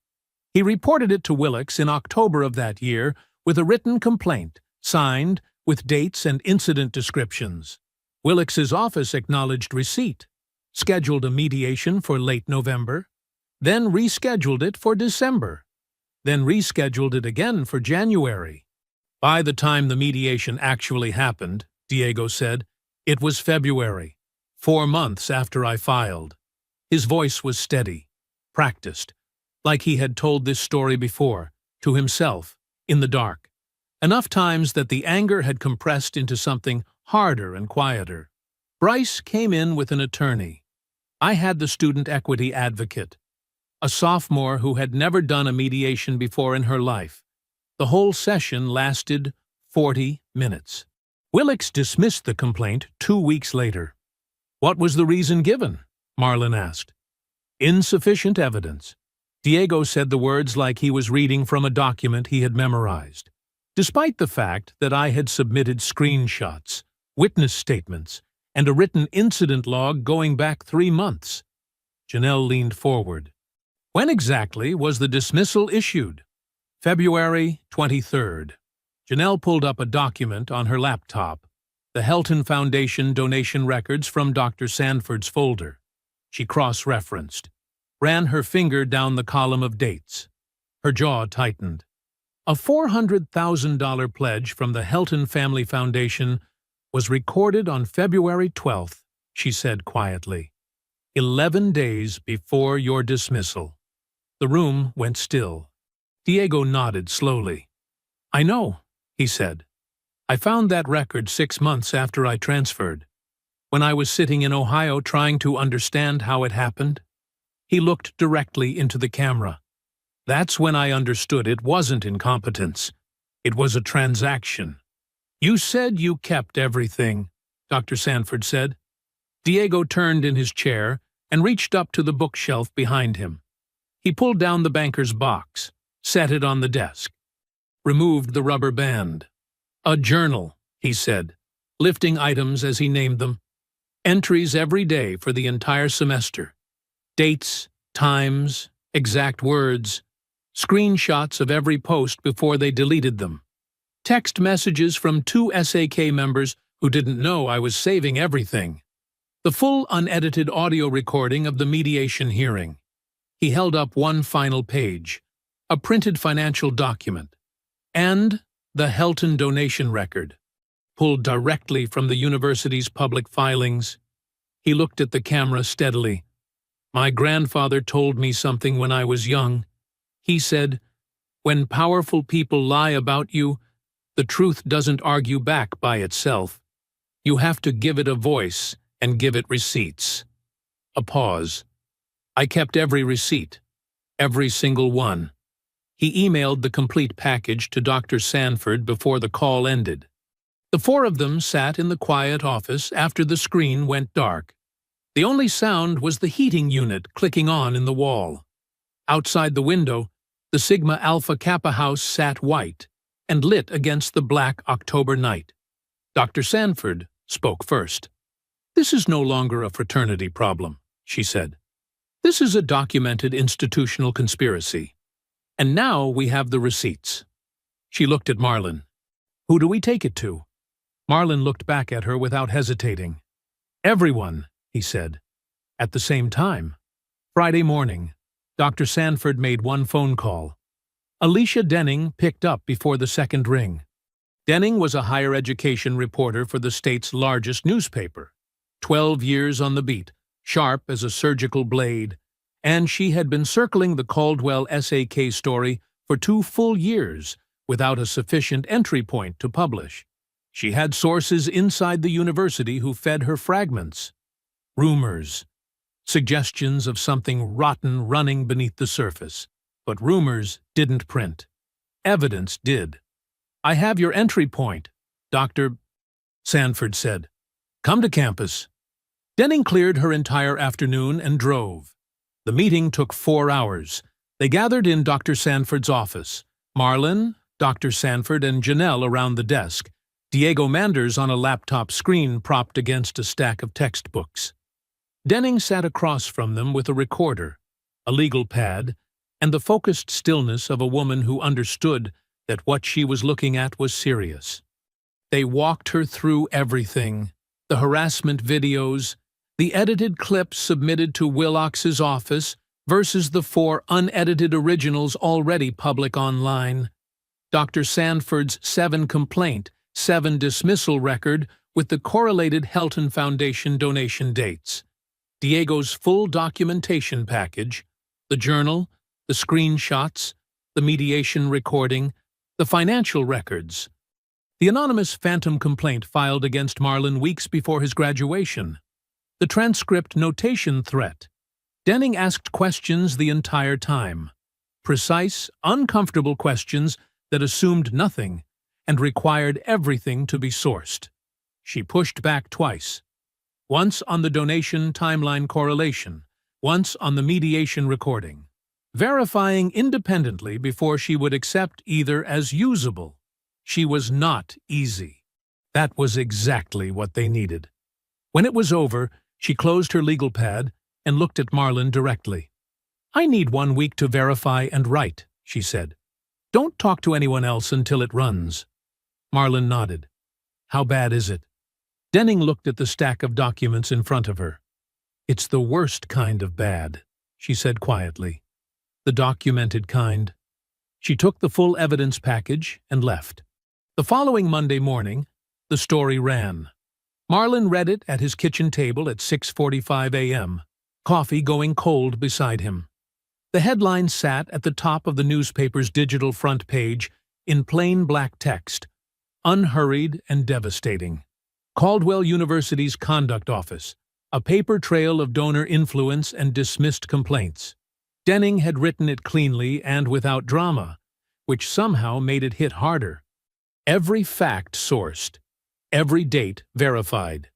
He reported it to Willix in October of that year with a written complaint, signed with dates and incident descriptions. Willix's office acknowledged receipt, scheduled a mediation for late November, then rescheduled it for December, then rescheduled it again for January. By the time the mediation actually happened, Diego said, it was February, 4 months after I filed. His voice was steady, practiced, like he had told this story before, to himself, in the dark, enough times that the anger had compressed into something harder and quieter. Bryce came in with an attorney. I had the student equity advocate, a sophomore who had never done a mediation before in her life. The whole session lasted 40 minutes. Willix dismissed the complaint 2 weeks later. What was the reason given? Marlin asked. Insufficient evidence. Diego said the words like he was reading from a document he had memorized. Despite the fact that I had submitted screenshots, witness statements, and a written incident log going back 3 months. Janelle leaned forward. When exactly was the dismissal issued? February 23rd. Janelle pulled up a document on her laptop, the Helton Foundation donation records from Dr. Sanford's folder. She cross-referenced, ran her finger down the column of dates. Her jaw tightened. A $400,000 pledge from the Helton Family Foundation was recorded on February 12th, she said quietly. 11 days before your dismissal. The room went still. Diego nodded slowly. I know, he said. I found that record 6 months after I transferred, when I was sitting in Ohio trying to understand how it happened. He looked directly into the camera. That's when I understood it wasn't incompetence. It was a transaction. You said you kept everything, Dr. Sanford said. Diego turned in his chair and reached up to the bookshelf behind him. He pulled down the banker's box, set it on the desk, removed the rubber band. A journal, he said, lifting items as he named them. Entries every day for the entire semester. Dates, times, exact words, screenshots of every post before they deleted them. Text messages from 2 SAK members who didn't know I was saving everything. The full unedited audio recording of the mediation hearing. He held up one final page, a printed financial document, and the Helton donation record, pulled directly from the university's public filings. He looked at the camera steadily. My grandfather told me something when I was young. He said, when powerful people lie about you, the truth doesn't argue back by itself. You have to give it a voice and give it receipts. A pause. I kept every receipt, every single one. He emailed the complete package to Dr. Sanford before the call ended. The 4 of them sat in the quiet office after the screen went dark. The only sound was the heating unit clicking on in the wall. Outside the window, the Sigma Alpha Kappa house sat white and lit against the black October night. Dr. Sanford spoke first. This is no longer a fraternity problem, she said. This is a documented institutional conspiracy. And now we have the receipts. She looked at Marlon. Who do we take it to? Marlon looked back at her without hesitating. Everyone, he said. At the same time, Friday morning, Dr. Sanford made one phone call. Alicia Denning picked up before the second ring. Denning was a higher education reporter for the state's largest newspaper. 12 years on the beat, sharp as a surgical blade, and she had been circling the Caldwell SAK story for 2 full years without a sufficient entry point to publish. She had sources inside the university who fed her fragments. Rumors. Suggestions of something rotten running beneath the surface. But rumors didn't print. Evidence did. I have your entry point, Dr. Sanford said. Come to campus. Denning cleared her entire afternoon and drove. The meeting took 4 hours. They gathered in Dr. Sanford's office. Marlon, Dr. Sanford, and Janelle around the desk. Diego Manders on a laptop screen propped against a stack of textbooks. Denning sat across from them with a recorder, a legal pad, and the focused stillness of a woman who understood that what she was looking at was serious. They walked her through everything, the harassment videos, the edited clips submitted to Willox's office versus the 4 unedited originals already public online. Dr. Sanford's 7 complaint, 7 dismissal record with the correlated Helton Foundation donation dates. Diego's full documentation package, the journal, the screenshots, the mediation recording, the financial records. The anonymous phantom complaint filed against Marlon weeks before his graduation. The transcript notation threat. Denning asked questions the entire time. Precise, uncomfortable questions that assumed nothing and required everything to be sourced. She pushed back twice. Once on the donation timeline correlation, once on the mediation recording, verifying independently before she would accept either as usable. She was not easy. That was exactly what they needed. When it was over, she closed her legal pad and looked at Marlon directly. "I need 1 week to verify and write," she said. "Don't talk to anyone else until it runs." Marlon nodded. "How bad is it?" Denning looked at the stack of documents in front of her. "It's the worst kind of bad," she said quietly. "The documented kind." She took the full evidence package and left. The following Monday morning, the story ran. Marlon read it at his kitchen table at 6:45 a.m., coffee going cold beside him. The headline sat at the top of the newspaper's digital front page in plain black text, unhurried and devastating. Caldwell University's Conduct Office, a paper trail of donor influence and dismissed complaints. Denning had written it cleanly and without drama, which somehow made it hit harder. Every fact sourced, every date verified.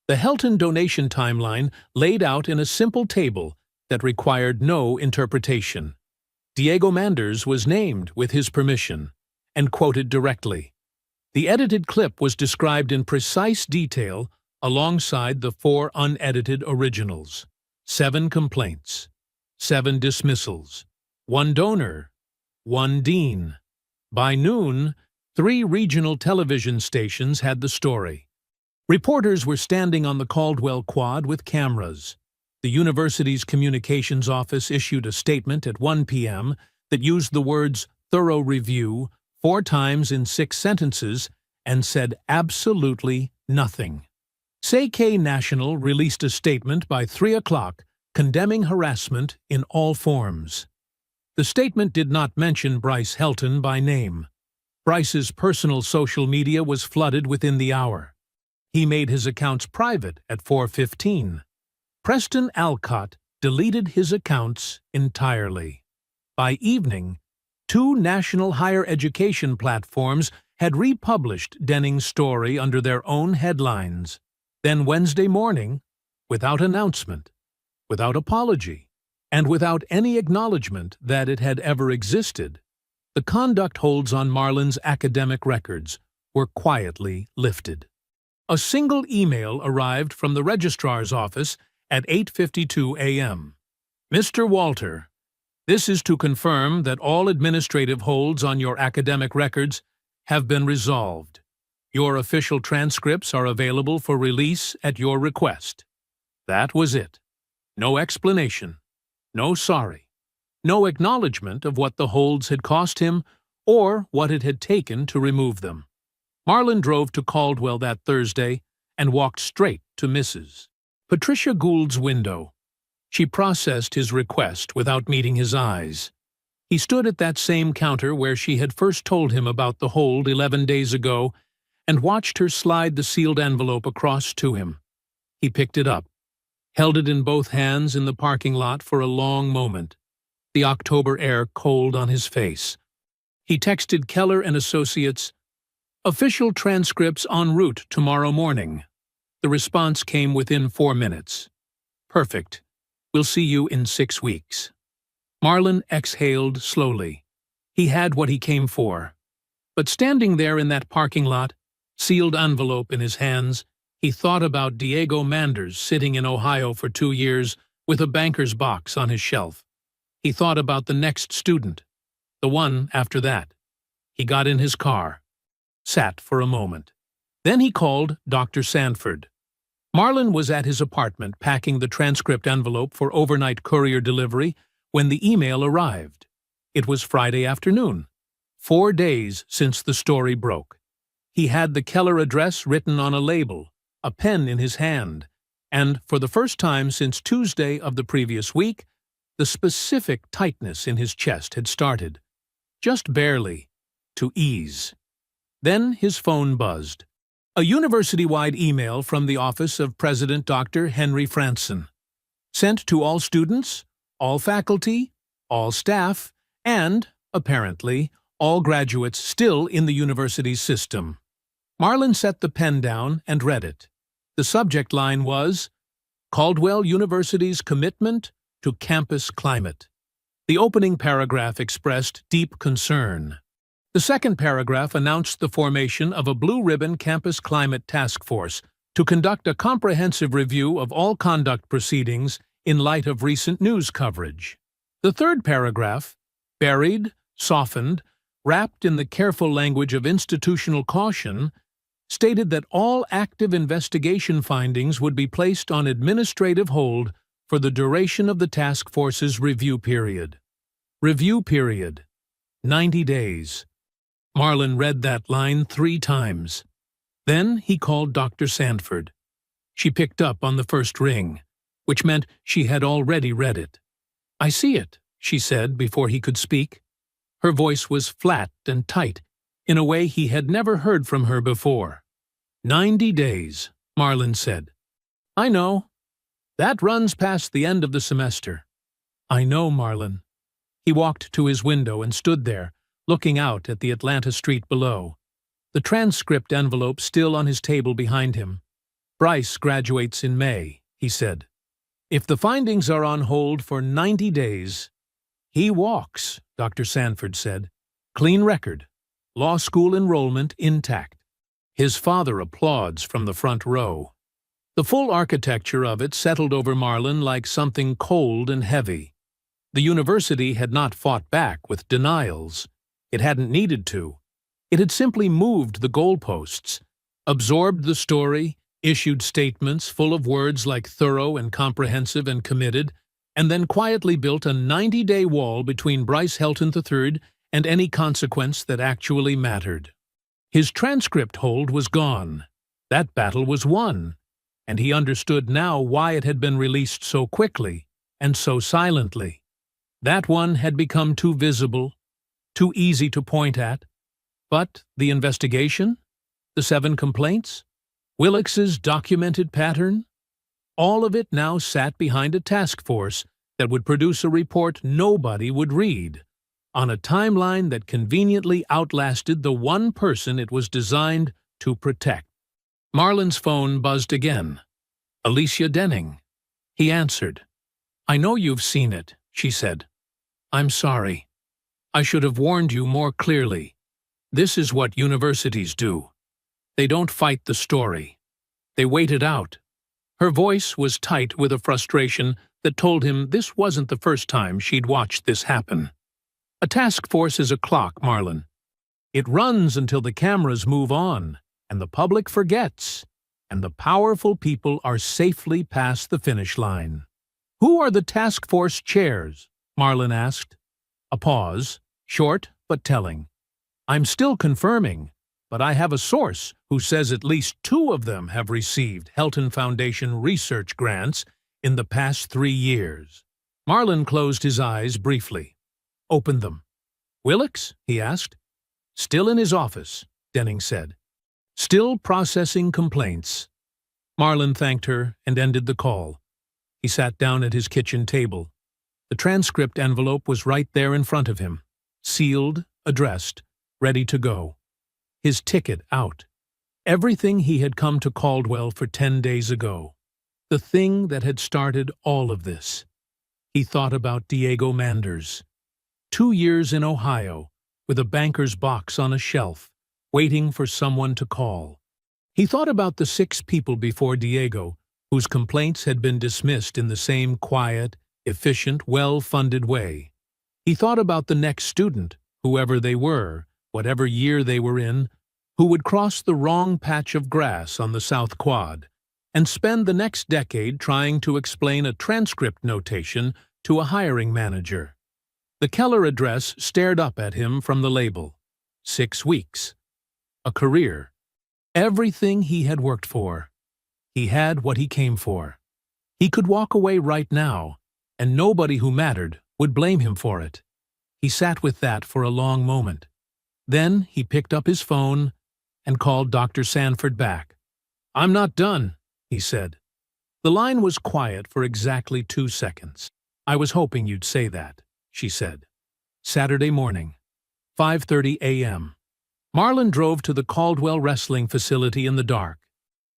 The Helton donation timeline laid out in a simple table that required no interpretation. Diego Manders was named with his permission and quoted directly. The edited clip was described in precise detail alongside the 4 unedited originals. 7 complaints, 7 dismissals, 1 donor, 1 dean. By noon, 3 regional television stations had the story. Reporters were standing on the Caldwell Quad with cameras. The university's communications office issued a statement at 1 p.m. that used the words "thorough review" 4 times in 6 sentences and said absolutely nothing. CK National released a statement by 3 o'clock condemning harassment in all forms. The statement did not mention Bryce Helton by name. Bryce's personal social media was flooded within the hour. He made his accounts private at 4:15. Preston Alcott deleted his accounts entirely. By evening, 2 national higher education platforms had republished Denning's story under their own headlines. Then Wednesday morning, without announcement, without apology, and without any acknowledgement that it had ever existed, the conduct holds on Marlon's academic records were quietly lifted. A single email arrived from the registrar's office at 8:52 a.m. "Mr. Walter, this is to confirm that all administrative holds on your academic records have been resolved. Your official transcripts are available for release at your request." That was it. No explanation, no sorry, no acknowledgement of what the holds had cost him or what it had taken to remove them. Marlon drove to Caldwell that Thursday and walked straight to Mrs. Patricia Gould's window. She processed his request without meeting his eyes. He stood at that same counter where she had first told him about the hold 11 days ago and watched her slide the sealed envelope across to him. He picked it up, held it in both hands in the parking lot for a long moment, the October air cold on his face. He texted Keller and Associates, "Official transcripts en route tomorrow morning." The response came within 4 minutes. "Perfect. We'll see you in 6 weeks." Marlon exhaled slowly. He had what he came for. But standing there in that parking lot, sealed envelope in his hands, he thought about Diego Manders sitting in Ohio for 2 years with a banker's box on his shelf. He thought about the next student, the one after that. He got in his car, sat for a moment. Then he called Dr. Sanford. Marlon was at his apartment packing the transcript envelope for overnight courier delivery when the email arrived. It was Friday afternoon, 4 days since the story broke. He had the Keller address written on a label, a pen in his hand, and for the first time since Tuesday of the previous week, the specific tightness in his chest had started, just barely, to ease. Then his phone buzzed. A university-wide email from the office of President Dr. Henry Franson. Sent to all students, all faculty, all staff, and, apparently, all graduates still in the university's system. Marlon set the pen down and read it. The subject line was, "Caldwell University's Commitment to Campus Climate." The opening paragraph expressed deep concern. The second paragraph announced the formation of a Blue Ribbon Campus Climate Task Force to conduct a comprehensive review of all conduct proceedings in light of recent news coverage. The third paragraph, buried, softened, wrapped in the careful language of institutional caution, stated that all active investigation findings would be placed on administrative hold for the duration of the task force's review period. Review period. 90 days. Marlin read that line 3 times. Then he called Dr. Sanford. She picked up on the first ring, which meant she had already read it. "I see it," she said before he could speak. Her voice was flat and tight, in a way he had never heard from her before. 90 days, Marlin said. "I know. That runs past the end of the semester." "I know, Marlin." He walked to his window and stood there, looking out at the Atlanta street below, the transcript envelope still on his table behind him. "Bryce graduates in May," he said. "If the findings are on hold for 90 days, he walks," Dr. Sanford said. "Clean record. Law school enrollment intact." His father applauds from the front row. The full architecture of it settled over Marlin like something cold and heavy. The university had not fought back with denials. It hadn't needed to. It had simply moved the goalposts, absorbed the story, issued statements full of words like thorough and comprehensive and committed, and then quietly built a 90-day wall between Bryce Helton III and any consequence that actually mattered. His transcript hold was gone. That battle was won, and he understood now why it had been released so quickly and so silently. That one had become too visible, too easy to point at. But the investigation? The 7 complaints? Willicks's documented pattern? All of it now sat behind a task force that would produce a report nobody would read, on a timeline that conveniently outlasted the one person it was designed to protect. Marlin's phone buzzed again. Alicia Denning. He answered. "I know you've seen it," she said. "I'm sorry. I should have warned you more clearly. This is what universities do. They don't fight the story. They wait it out." Her voice was tight with a frustration that told him this wasn't the first time she'd watched this happen. A task force is a clock, Marlin. It runs until the cameras move on, and the public forgets, and the powerful people are safely past the finish line. "Who are the task force chairs?" Marlin asked. A pause, short but telling. "I'm still confirming, but I have a source who says at least 2 of them have received Helton Foundation research grants in the past 3 years. Marlin closed his eyes briefly. "Open them." "Willicks?" he asked. "Still in his office," Denning said. "Still processing complaints." Marlin thanked her and ended the call. He sat down at his kitchen table. The transcript envelope was right there in front of him, sealed, addressed, ready to go. His ticket out. Everything he had come to Caldwell for 10 days ago. The thing that had started all of this. He thought about Diego Manders. 2 years in Ohio, with a banker's box on a shelf, waiting for someone to call. He thought about the 6 people before Diego, whose complaints had been dismissed in the same quiet, efficient, well-funded way. He thought about the next student, whoever they were, whatever year they were in, who would cross the wrong patch of grass on the South Quad and spend the next decade trying to explain a transcript notation to a hiring manager. The Keller address stared up at him from the label. 6 weeks. A career. Everything he had worked for. He had what he came for. He could walk away right now, and nobody who mattered would blame him for it. He sat with that for a long moment. Then he picked up his phone and called Dr. Sanford back. "I'm not done," he said. The line was quiet for exactly 2 seconds. "I was hoping you'd say that," she said. Saturday morning, 5:30 a.m. Marlin drove to the Caldwell Wrestling Facility in the dark.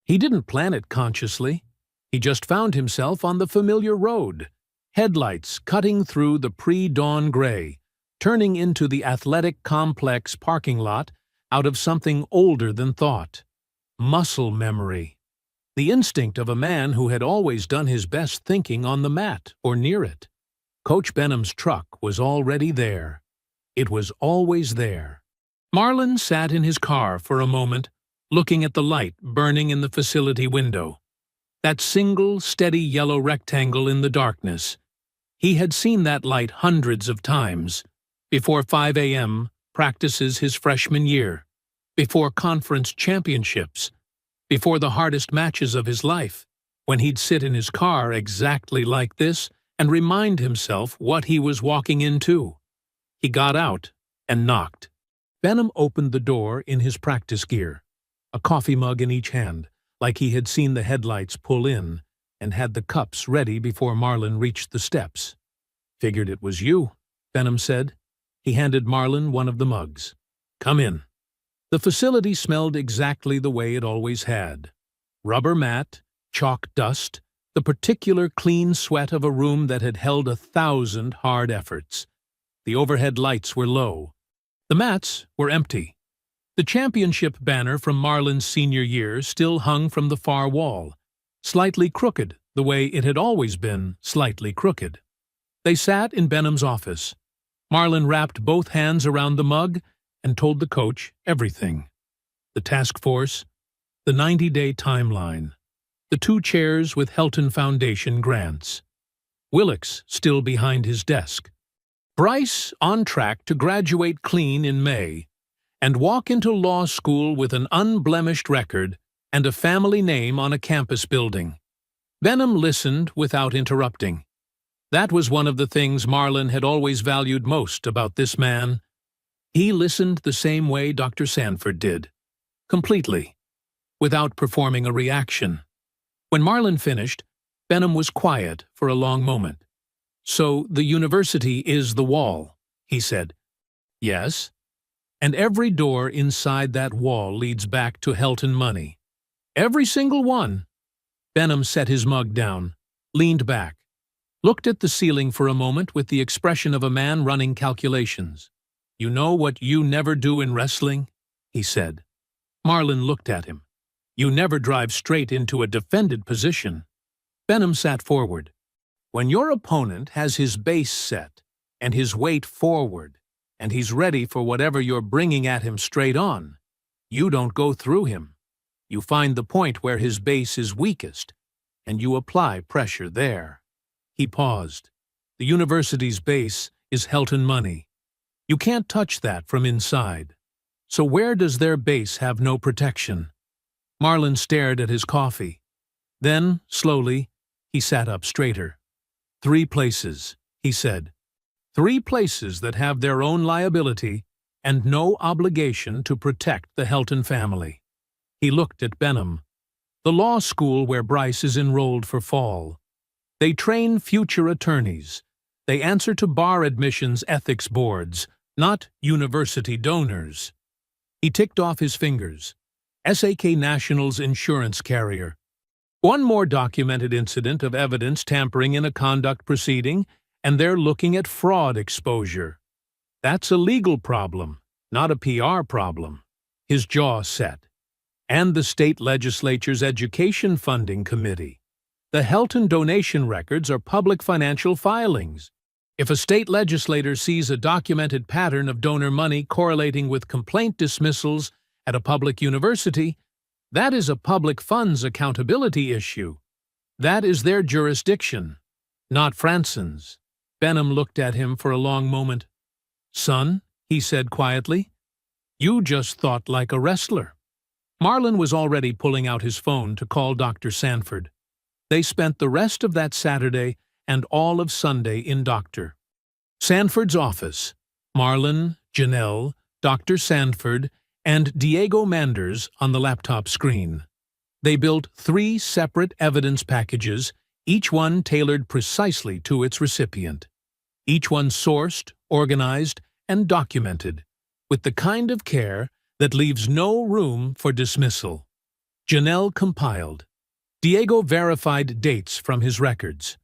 He didn't plan it consciously. He just found himself on the familiar road, headlights cutting through the pre-dawn gray, turning into the athletic complex parking lot out of something older than thought. Muscle memory. The instinct of a man who had always done his best thinking on the mat or near it. Coach Benham's truck was already there. It was always there. Marlin sat in his car for a moment, looking at the light burning in the facility window. That single, steady yellow rectangle in the darkness. He had seen that light hundreds of times. Before 5 a.m., practices his freshman year. Before conference championships. Before the hardest matches of his life. When he'd sit in his car exactly like this and remind himself what he was walking into. He got out and knocked. Benham opened the door in his practice gear, a coffee mug in each hand, like he had seen the headlights pull in, and had the cups ready before Marlin reached the steps. "Figured it was you," Benham said. He handed Marlin one of the mugs. "Come in." The facility smelled exactly the way it always had. Rubber mat, chalk dust, the particular clean sweat of a room that had held 1,000 hard efforts. The overhead lights were low. The mats were empty. The championship banner from Marlin's senior year still hung from the far wall, slightly crooked the way it had always been slightly crooked. They sat in Benham's office. Marlin wrapped both hands around the mug and told the coach everything. The task force, the 90-day timeline, the 2 chairs with Helton Foundation grants. Willix still behind his desk. Bryce on track to graduate clean in May and walk into law school with an unblemished record and a family name on a campus building. Benham listened without interrupting. That was one of the things Marlin had always valued most about this man. He listened the same way Dr. Sanford did, completely, without performing a reaction. When Marlin finished, Benham was quiet for a long moment. "So the university is the wall," he said. "Yes. And every door inside that wall leads back to Helton money. Every single one." Benham set his mug down, leaned back, looked at the ceiling for a moment with the expression of a man running calculations. "You know what you never do in wrestling?" he said. Marlin looked at him. "You never drive straight into a defended position." Benham sat forward. "When your opponent has his base set and his weight forward, and he's ready for whatever you're bringing at him straight on, you don't go through him. You find the point where his base is weakest, and you apply pressure there." He paused. "The university's base is Helton money. You can't touch that from inside. So where does their base have no protection?" Marlin stared at his coffee. Then, slowly, he sat up straighter. "3 places," he said. 3 places that have their own liability and no obligation to protect the Helton family." He looked at Benham. "The law school where Bryce is enrolled for fall. They train future attorneys. They answer to bar admissions ethics boards, not university donors." He ticked off his fingers. SAK National's insurance carrier. One more documented incident of evidence tampering in a conduct proceeding, and they're looking at fraud exposure. That's a legal problem, not a PR problem. His jaw set. And the state legislature's education funding committee. The Helton donation records are public financial filings. If a state legislator sees a documented pattern of donor money correlating with complaint dismissals at a public university, that is a public funds accountability issue. That is their jurisdiction, not Franson's. Benham looked at him for a long moment. "Son," he said quietly, "you just thought like a wrestler." Marlin was already pulling out his phone to call Dr. Sanford. They spent the rest of that Saturday and all of Sunday in Dr. Sanford's office. Marlin, Janelle, Dr. Sanford, and Diego Manders on the laptop screen. They built 3 separate evidence packages, each one tailored precisely to its recipient. Each one sourced, organized, and documented, with the kind of care that leaves no room for dismissal. Janelle compiled. Diego verified dates from his records.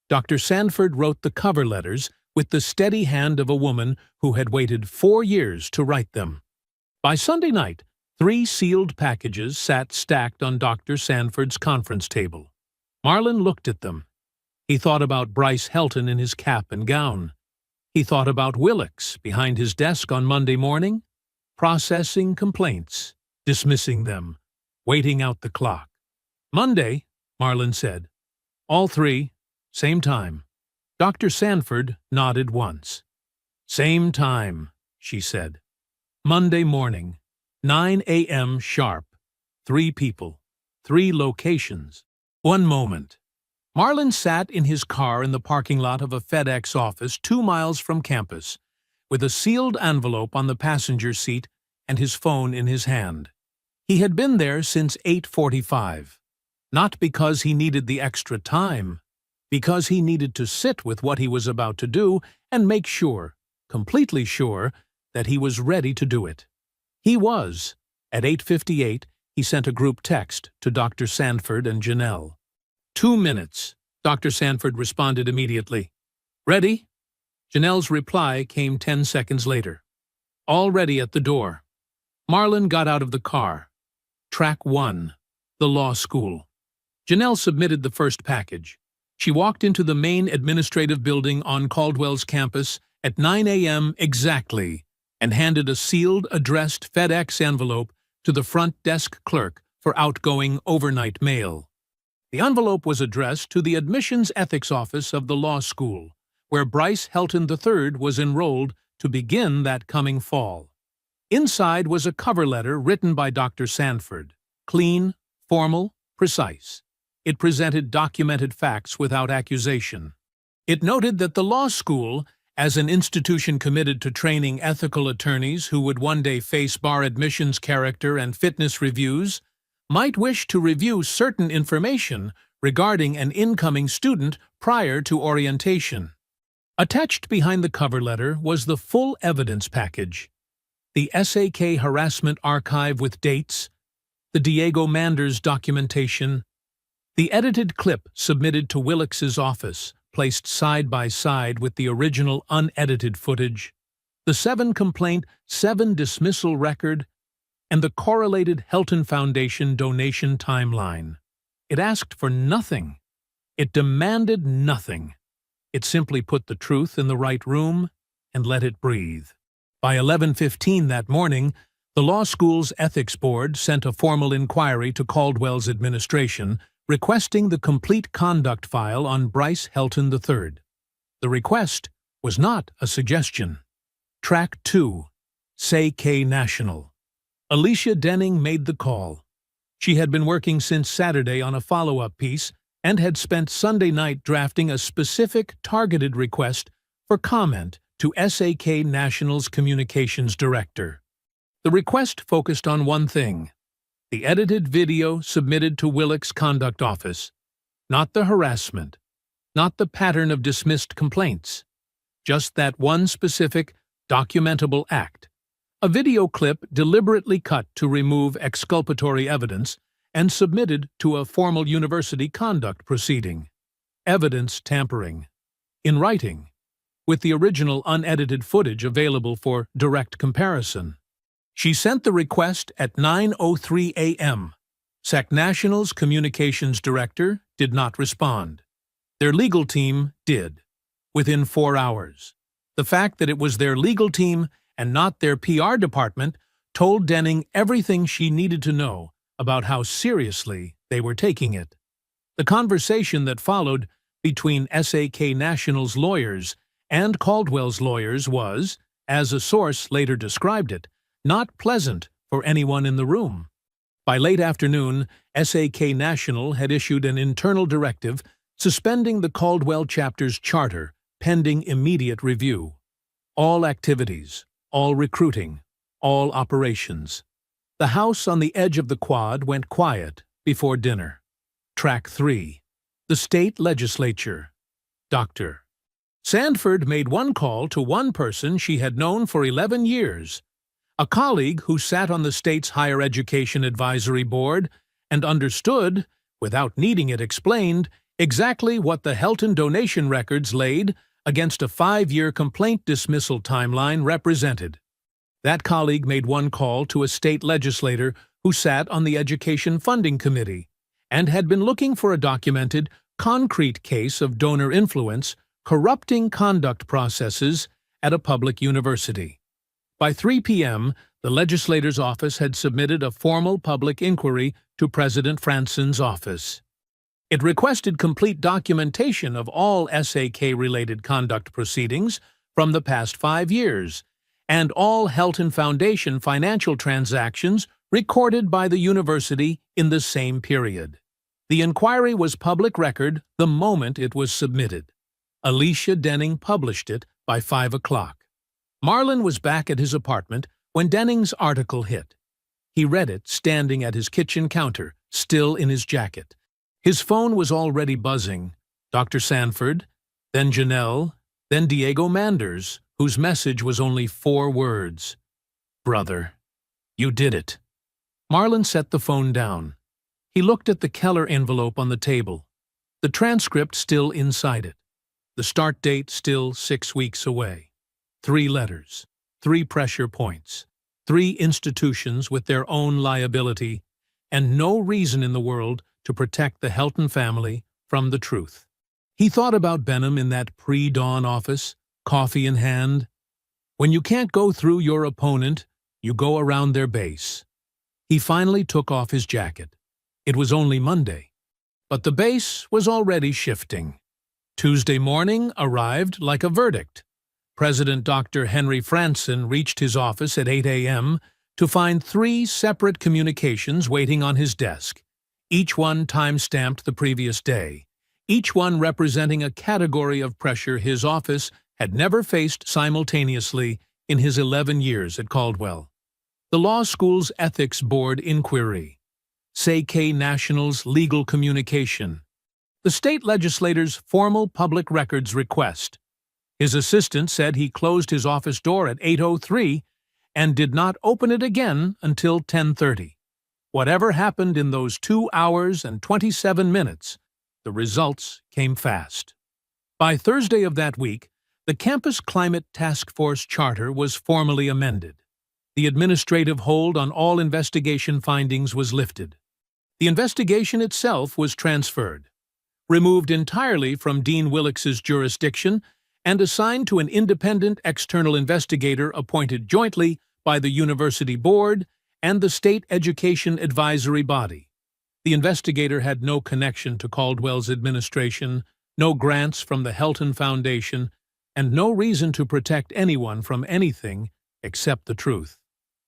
Dr. Sanford wrote the cover letters with the steady hand of a woman who had waited 4 years to write them. By Sunday night, 3 sealed packages sat stacked on Dr. Sanford's conference table. Marlin looked at them. He thought about Bryce Helton in his cap and gown. He thought about Willix behind his desk on Monday morning, processing complaints, dismissing them, waiting out the clock. "Monday," Marlin said. "All 3, same time." Dr. Sanford nodded once. "Same time," she said. "Monday morning, 9 a.m. sharp. 3 people, 3 locations. 1 moment." Marlin sat in his car in the parking lot of a FedEx office 2 miles from campus, with a sealed envelope on the passenger seat and his phone in his hand. He had been there since 8:45, not because he needed the extra time, because he needed to sit with what he was about to do and make sure, completely sure, that he was ready to do it. He was. At 8:58, he sent a group text to Dr. Sanford and Janelle. 2 minutes, Dr. Sanford responded immediately. "Ready?" Janelle's reply came 10 seconds later. "Already at the door." Marlin got out of the car. Track 1, the law school. Janelle submitted the first package. She walked into the main administrative building on Caldwell's campus at 9 a.m. exactly and handed a sealed, addressed FedEx envelope to the front desk clerk for outgoing overnight mail. The envelope was addressed to the Admissions Ethics Office of the law school, where Bryce Helton III was enrolled to begin that coming fall. Inside was a cover letter written by Dr. Sanford, clean, formal, precise. It presented documented facts without accusation. It noted that the law school, as an institution committed to training ethical attorneys who would one day face bar admissions character and fitness reviews, might wish to review certain information regarding an incoming student prior to orientation. Attached behind the cover letter was the full evidence package: the SAK harassment archive with dates, the Diego Manders documentation, the edited clip submitted to Willix's office, placed side by side with the original unedited footage, the 7 complaint, 7 dismissal record, and the correlated Helton Foundation donation timeline. It asked for nothing. It demanded nothing. It simply put the truth in the right room and let it breathe. By 11:15 that morning, the law school's ethics board sent a formal inquiry to Caldwell's administration requesting the complete conduct file on Bryce Helton III. The request was not a suggestion. Track 2, SAK National. Alicia Denning made the call. She had been working since Saturday on a follow-up piece and had spent Sunday night drafting a specific, targeted request for comment to SAK National's communications director. The request focused on one thing: the edited video submitted to Willix Conduct Office. Not the harassment, not the pattern of dismissed complaints, just that one specific, documentable act. A video clip deliberately cut to remove exculpatory evidence and submitted to a formal university conduct proceeding. Evidence tampering. In writing, with the original unedited footage available for direct comparison. She sent the request at 9:03 a.m. SAK National's communications director did not respond. Their legal team did, within 4 hours. The fact that it was their legal team and not their PR department told Denning everything she needed to know about how seriously they were taking it. The conversation that followed between SAK National's lawyers and Caldwell's lawyers was, as a source later described it, not pleasant for anyone in the room. By late afternoon, SAK National had issued an internal directive suspending the Caldwell chapter's charter pending immediate review. All activities, all recruiting, all operations. The house on the edge of the quad went quiet before dinner. Track 3. The state legislature. Dr. Sanford made one call to one person she had known for 11 years, a colleague who sat on the state's higher education advisory board and understood, without needing it explained, exactly what the Helton donation records laid against a 5-year complaint dismissal timeline represented. That colleague made one call to a state legislator who sat on the Education Funding Committee and had been looking for a documented, concrete case of donor influence corrupting conduct processes at a public university. By 3 p.m., the legislator's office had submitted a formal public inquiry to President Franson's office. It requested complete documentation of all SAK-related conduct proceedings from the past 5 years, and all Helton Foundation financial transactions recorded by the university in the same period. The inquiry was public record the moment it was submitted. Alicia Denning published it by 5 o'clock. Marlin was back at his apartment when Denning's article hit. He read it standing at his kitchen counter, still in his jacket. His phone was already buzzing. Dr. Sanford, then Janelle, then Diego Manders, whose message was only 4 words. "Brother, you did it." Marlin set the phone down. He looked at the Keller envelope on the table, the transcript still inside it, the start date still 6 weeks away. 3 letters, 3 pressure points, 3 institutions with their own liability, and no reason in the world to protect the Helton family from the truth. He thought about Benham in that pre-dawn office, coffee in hand. When you can't go through your opponent, you go around their base. He finally took off his jacket. It was only Monday, but the base was already shifting. Tuesday morning arrived like a verdict. President Dr. Henry Franson reached his office at 8 a.m. to find 3 separate communications waiting on his desk, each one time-stamped the previous day, each one representing a category of pressure his office had never faced simultaneously in his 11 years at Caldwell. The law school's ethics board inquiry, SAK National's legal communication, the state legislator's formal public records request. His assistant said he closed his office door at 8:03 and did not open it again until 10:30. Whatever happened in those 2 hours and 27 minutes, the results came fast. By Thursday of that week, the Campus Climate Task Force Charter was formally amended. The administrative hold on all investigation findings was lifted. The investigation itself was transferred, removed entirely from Dean Willicks's jurisdiction, and assigned to an independent external investigator appointed jointly by the University Board and the State Education Advisory Body. The investigator had no connection to Caldwell's administration, no grants from the Helton Foundation, and no reason to protect anyone from anything except the truth.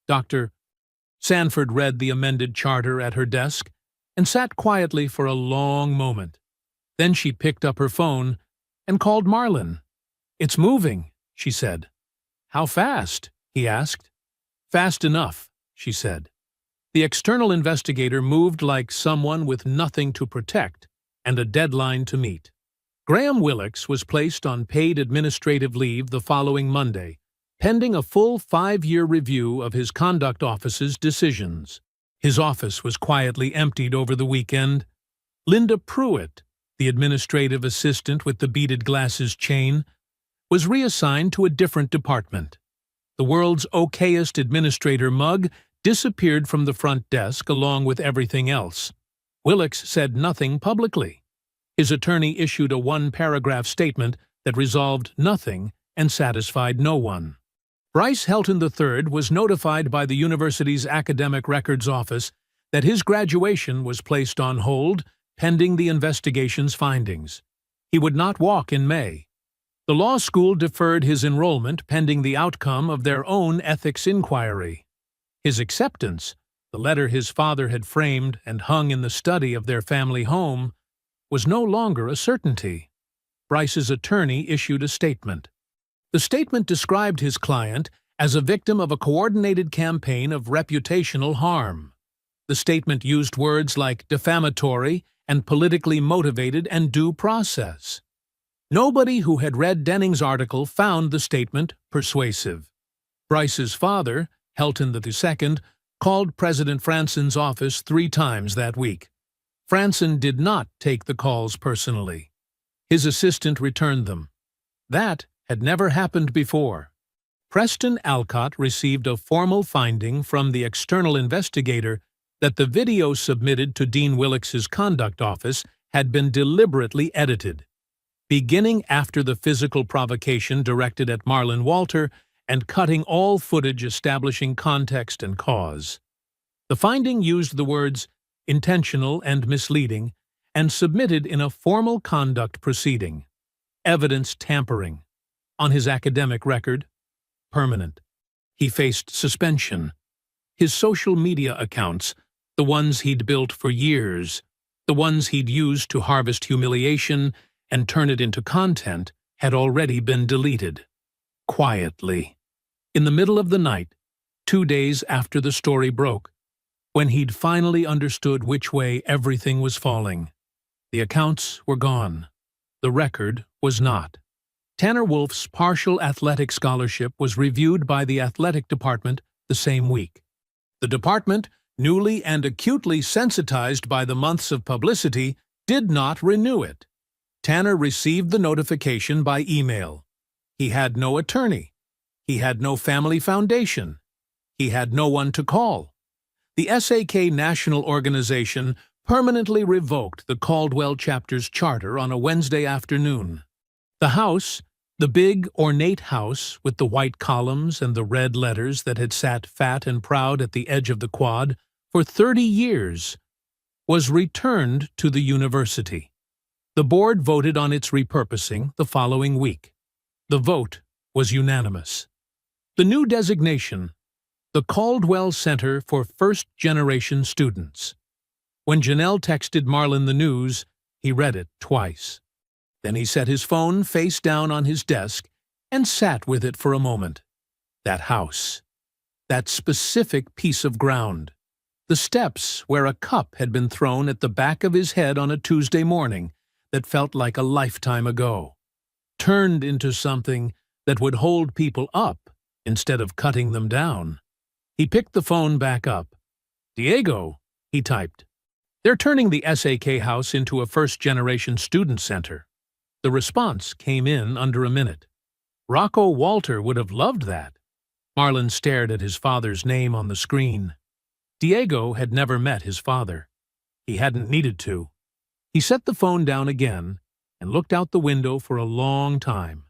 Dr. Sanford read the amended charter at her desk and sat quietly for a long moment. Then she picked up her phone and called Marlin. "It's moving," she said. "How fast?" he asked. "Fast enough," she said. The external investigator moved like someone with nothing to protect and a deadline to meet. Graham Willicks was placed on paid administrative leave the following Monday, pending a full 5-year review of his conduct office's decisions. His office was quietly emptied over the weekend. Linda Pruitt, the administrative assistant with the beaded glasses chain, was reassigned to a different department. The world's okayest administrator mug disappeared from the front desk along with everything else. Willicks said nothing publicly. His attorney issued a 1-paragraph statement that resolved nothing and satisfied no one. Bryce Helton III was notified by the university's academic records office that his graduation was placed on hold pending the investigation's findings. He would not walk in May. The law school deferred his enrollment pending the outcome of their own ethics inquiry. His acceptance, the letter his father had framed and hung in the study of their family home, was no longer a certainty. Bryce's attorney issued a statement. The statement described his client as a victim of a coordinated campaign of reputational harm. The statement used words like defamatory and politically motivated and due process. Nobody who had read Denning's article found the statement persuasive. Bryce's father, Helton II, called President Franson's office 3 times that week. Franson did not take the calls personally. His assistant returned them. That had never happened before. Preston Alcott received a formal finding from the external investigator that the video submitted to Dean Willicks's conduct office had been deliberately edited, beginning after the physical provocation directed at Marlon Walter and cutting all footage establishing context and cause. The finding used the words intentional and misleading and submitted in a formal conduct proceeding. Evidence tampering. On his academic record, permanent. He faced suspension. His social media accounts, the ones he'd built for years, the ones he'd used to harvest humiliation and turn it into content, had already been deleted. Quietly. In the middle of the night, 2 days after the story broke, when he'd finally understood which way everything was falling. The accounts were gone. The record was not. Tanner Wolf's partial athletic scholarship was reviewed by the athletic department the same week. The department, newly and acutely sensitized by the months of publicity, did not renew it. Tanner received the notification by email. He had no attorney. He had no family foundation. He had no one to call. The SAK National Organization permanently revoked the Caldwell chapter's charter on a Wednesday afternoon. The house, the big, ornate house with the white columns and the red letters that had sat fat and proud at the edge of the quad for 30 years, was returned to the university. The board voted on its repurposing the following week. The vote was unanimous. The new designation, the Caldwell Center for First-Generation Students. When Janelle texted Marlon the news, he read it twice. Then he set his phone face down on his desk and sat with it for a moment. That house. That specific piece of ground. The steps where a cup had been thrown at the back of his head on a Tuesday morning that felt like a lifetime ago. Turned into something that would hold people up instead of cutting them down. He picked the phone back up. "Diego," he typed. "They're turning the SAK house into a first-generation student center." The response came in under a minute. Rocco Walter would have loved that. Marlon stared at his father's name on the screen. Diego had never met his father. He hadn't needed to. He set the phone down again and looked out the window for a long time.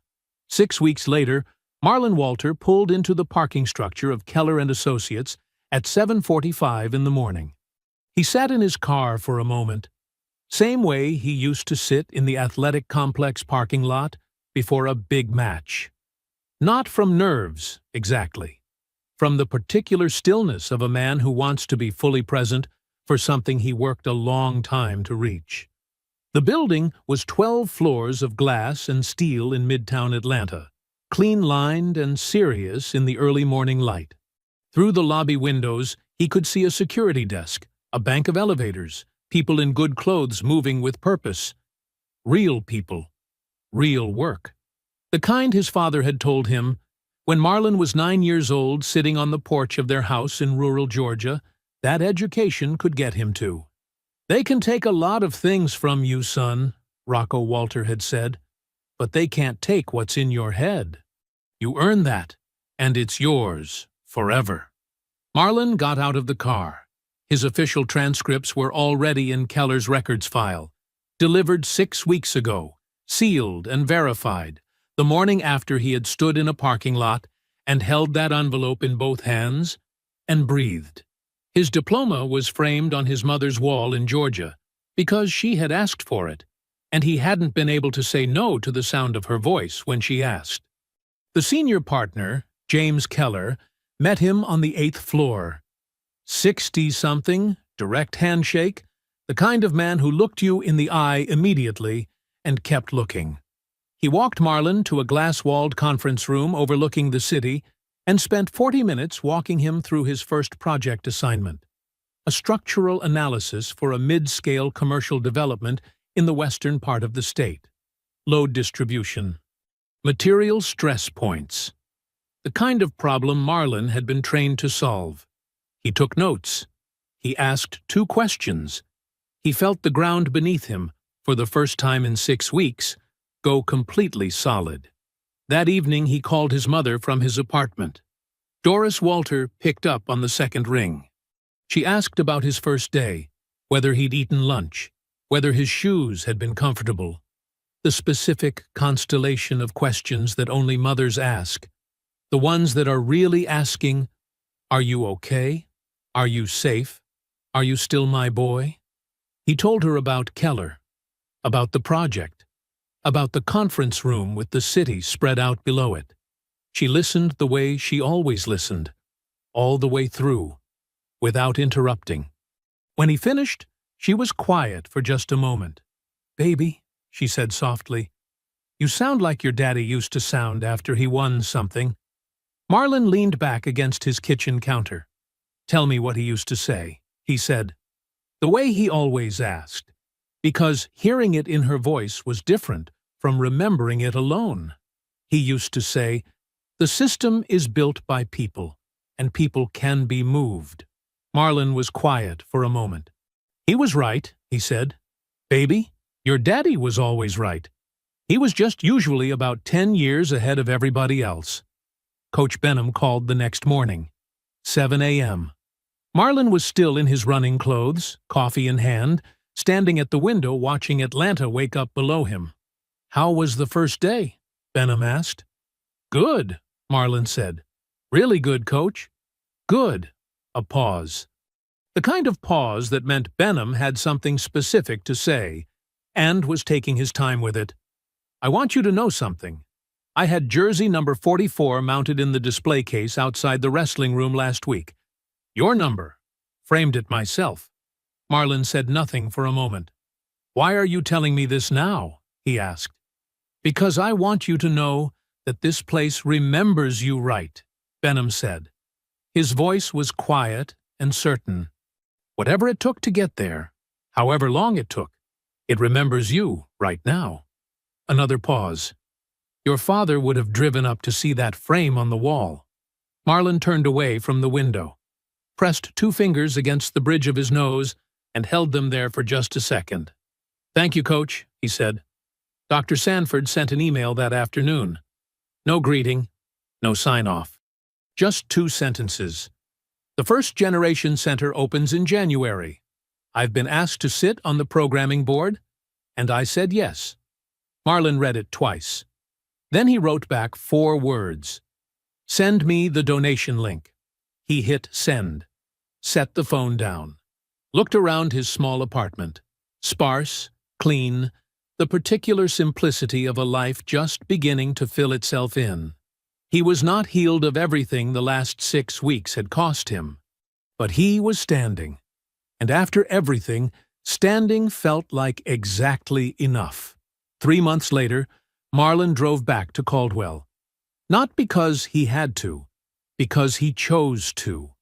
6 weeks later, Marlon Walter pulled into the parking structure of Keller and Associates at 7:45 in the morning. He sat in his car for a moment, same way he used to sit in the athletic complex parking lot before a big match. Not from nerves, exactly. From the particular stillness of a man who wants to be fully present for something he worked a long time to reach. The building was 12 floors of glass and steel in Midtown Atlanta, clean-lined and serious in the early morning light. Through the lobby windows, he could see a security desk, a bank of elevators, people in good clothes moving with purpose. Real people. Real work. The kind his father had told him, when Marlon was 9 years old sitting on the porch of their house in rural Georgia, that education could get him to. "They can take a lot of things from you, son," Rocco Walter had said, "but they can't take what's in your head. You earn that, and it's yours forever." Marlon got out of the car. His official transcripts were already in Keller's records file, delivered 6 weeks ago, sealed and verified, the morning after he had stood in a parking lot and held that envelope in both hands and breathed. His diploma was framed on his mother's wall in Georgia because she had asked for it, and he hadn't been able to say no to the sound of her voice when she asked. The senior partner, James Keller, met him on the 8th floor. 60-something, direct handshake, the kind of man who looked you in the eye immediately and kept looking. He walked Marlon to a glass-walled conference room overlooking the city and spent 40 minutes walking him through his first project assignment, a structural analysis for a mid-scale commercial development in the western part of the state. Load distribution. Material stress points. The kind of problem Marlon had been trained to solve. He took notes. He asked 2 questions. He felt the ground beneath him, for the first time in 6 weeks, go completely solid. That evening he called his mother from his apartment. Doris Walter picked up on the second ring. She asked about his first day, whether he'd eaten lunch, whether his shoes had been comfortable. The specific constellation of questions that only mothers ask. The ones that are really asking, "Are you okay? Are you safe? Are you still my boy?" He told her about Keller, about the project, about the conference room with the city spread out below it. She listened the way she always listened, all the way through, without interrupting. When he finished, she was quiet for just a moment. "Baby," she said softly, "you sound like your daddy used to sound after he won something." Marlon leaned back against his kitchen counter. "Tell me what he used to say," he said, the way he always asked, because hearing it in her voice was different from remembering it alone. He used to say, "The system is built by people, and people can be moved." Marlon was quiet for a moment. "He was right," he said. "Baby, your daddy was always right. He was just usually about 10 years ahead of everybody else." Coach Benham called the next morning, 7 a.m. Marlon was still in his running clothes, coffee in hand, standing at the window watching Atlanta wake up below him. "How was the first day?" Benham asked. "Good," Marlon said. "Really good, Coach." "Good." A pause. The kind of pause that meant Benham had something specific to say, and was taking his time with it. "I want you to know something. I had jersey number 44 mounted in the display case outside the wrestling room last week. Your number. Framed it myself." Marlon said nothing for a moment. "Why are you telling me this now?" he asked. "Because I want you to know that this place remembers you right," Benham said. His voice was quiet and certain. "Whatever it took to get there, however long it took, it remembers you right now." Another pause. "Your father would have driven up to see that frame on the wall." Marlon turned away from the window, pressed 2 fingers against the bridge of his nose, and held them there for just a second. "Thank you, Coach," he said. Dr. Sanford sent an email that afternoon. No greeting, no sign-off. Just 2 sentences. "The First Generation Center opens in January. I've been asked to sit on the programming board, and I said yes." Marlon read it twice. Then he wrote back 4 words. "Send me the donation link." He hit send. Set the phone down. Looked around his small apartment. Sparse, clean, the particular simplicity of a life just beginning to fill itself in. He was not healed of everything the last 6 weeks had cost him. But he was standing. And after everything, standing felt like exactly enough. 3 months later, Marlon drove back to Caldwell. Not because he had to, because he chose to.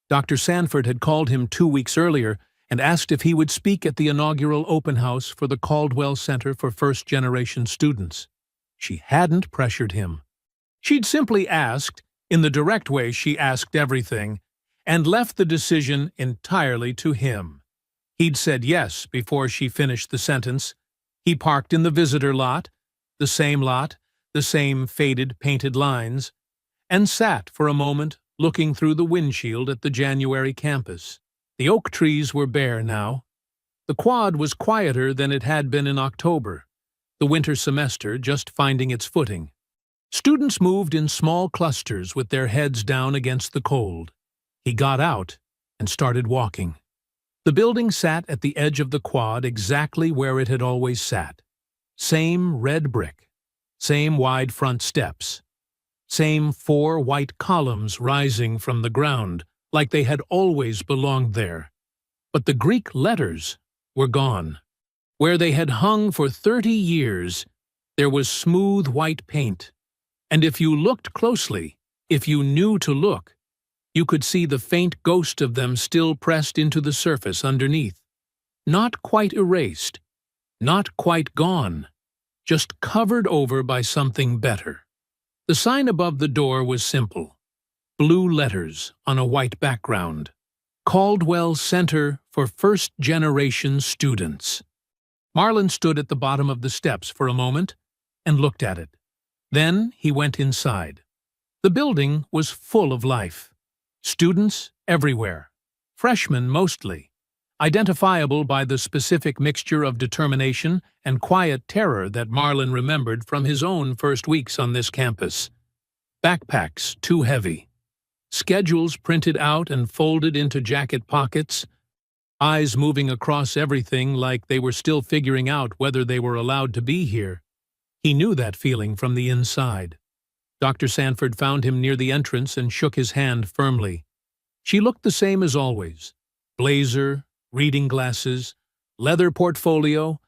Dr. Sanford had called him 2 weeks earlier and asked if he would speak at the inaugural open house for the Caldwell Center for First-Generation Students. She hadn't pressured him. She'd simply asked, in the direct way she asked everything, and left the decision entirely to him. He'd said yes before she finished the sentence. He parked in the visitor lot, the same faded painted lines, and sat for a moment looking through the windshield at the January campus. The oak trees were bare now. The quad was quieter than it had been in October, the winter semester just finding its footing. Students moved in small clusters with their heads down against the cold. He got out and started walking. The building sat at the edge of the quad exactly where it had always sat. Same red brick, same wide front steps, same 4 white columns rising from the ground like they had always belonged there. But the Greek letters were gone. Where they had hung for 30 years, there was smooth white paint. And if you looked closely, if you knew to look, you could see the faint ghost of them still pressed into the surface underneath. Not quite erased, not quite gone, just covered over by something better. The sign above the door was simple. Blue letters on a white background. Caldwell Center for First-Generation Students. Marlon stood at the bottom of the steps for a moment and looked at it. Then he went inside. The building was full of life. Students everywhere. Freshmen mostly. Identifiable by the specific mixture of determination and quiet terror that Marlin remembered from his own first weeks on this campus. Backpacks too heavy. Schedules printed out and folded into jacket pockets. Eyes moving across everything like they were still figuring out whether they were allowed to be here. He knew that feeling from the inside. Dr. Sanford found him near the entrance and shook his hand firmly. She looked the same as always. Blazer, reading glasses, leather portfolio,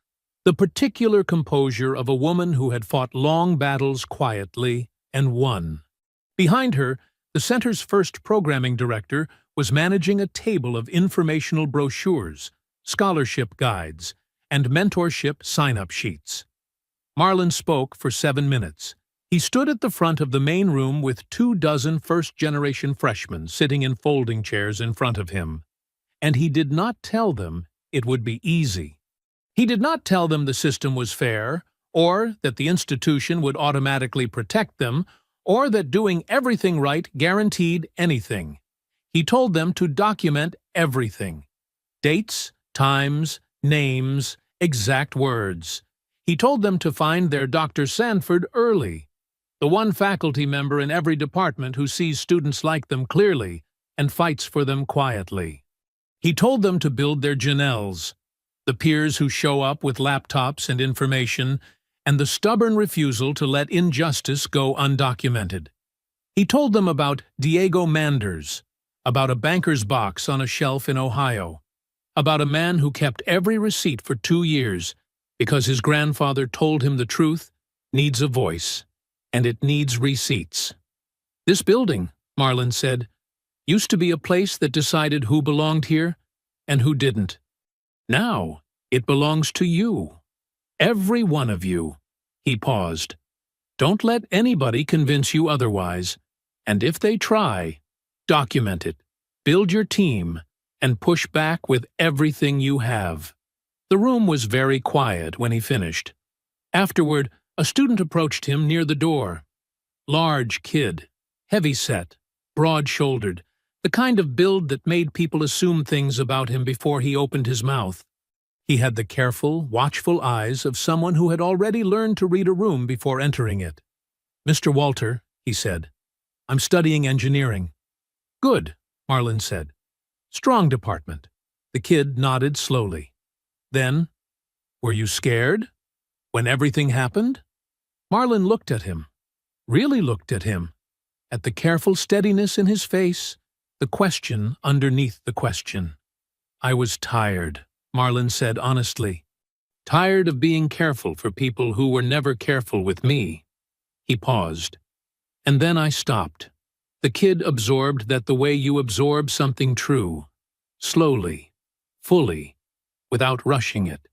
the particular composure of a woman who had fought long battles quietly and won. Behind her, the center's first programming director was managing a table of informational brochures, scholarship guides, and mentorship sign-up sheets. Marlin spoke for 7 minutes. He stood at the front of the main room with 24 first-generation freshmen sitting in folding chairs in front of him. And he did not tell them it would be easy. He did not tell them the system was fair, or that the institution would automatically protect them, or that doing everything right guaranteed anything. He told them to document everything. Dates, times, names, exact words. He told them to find their Dr. Sanford early, the one faculty member in every department who sees students like them clearly and fights for them quietly. He told them to build their Janelles, the peers who show up with laptops and information, and the stubborn refusal to let injustice go undocumented. He told them about Diego Manders, about a banker's box on a shelf in Ohio, about a man who kept every receipt for 2 years because his grandfather told him the truth needs a voice, and it needs receipts. This building, Marlin said, used to be a place that decided who belonged here and who didn't. Now it belongs to you. Every one of you. He paused. Don't let anybody convince you otherwise, and if they try, document it, build your team, and push back with everything you have. The room was very quiet when he finished. Afterward, a student approached him near the door. Large kid, heavy-set, broad-shouldered, the kind of build that made people assume things about him before he opened his mouth. He had the careful, watchful eyes of someone who had already learned to read a room before entering it. "Mr. Walter," he said, "I'm studying engineering." "Good," Marlin said. "Strong department." The kid nodded slowly. Then, "Were you scared? When everything happened?" Marlin looked at him, really looked at him, at the careful steadiness in his face, the question underneath the question. "I was tired," Marlin said honestly. "Tired of being careful for people who were never careful with me." He paused. "And then I stopped." The kid absorbed that the way you absorb something true, slowly, fully, without rushing it.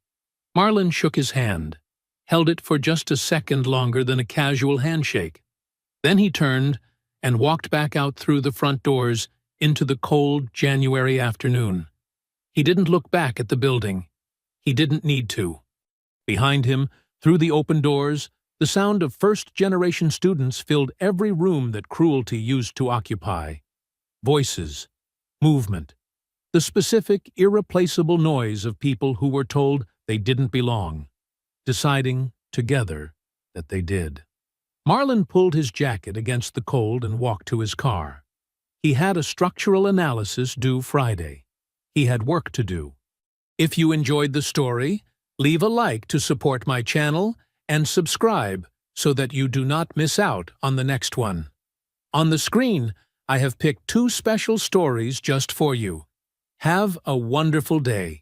Marlin shook his hand, held it for just a second longer than a casual handshake. Then he turned and walked back out through the front doors into the cold January afternoon. He didn't look back at the building. He didn't need to. Behind him, through the open doors, the sound of first-generation students filled every room that cruelty used to occupy. Voices, movement, the specific, irreplaceable noise of people who were told they didn't belong, deciding, together, that they did. Marlin pulled his jacket against the cold and walked to his car. He had a structural analysis due Friday. He had work to do. If you enjoyed the story, leave a like to support my channel and subscribe so that you do not miss out on the next one. On the screen, I have picked 2 special stories just for you. Have a wonderful day.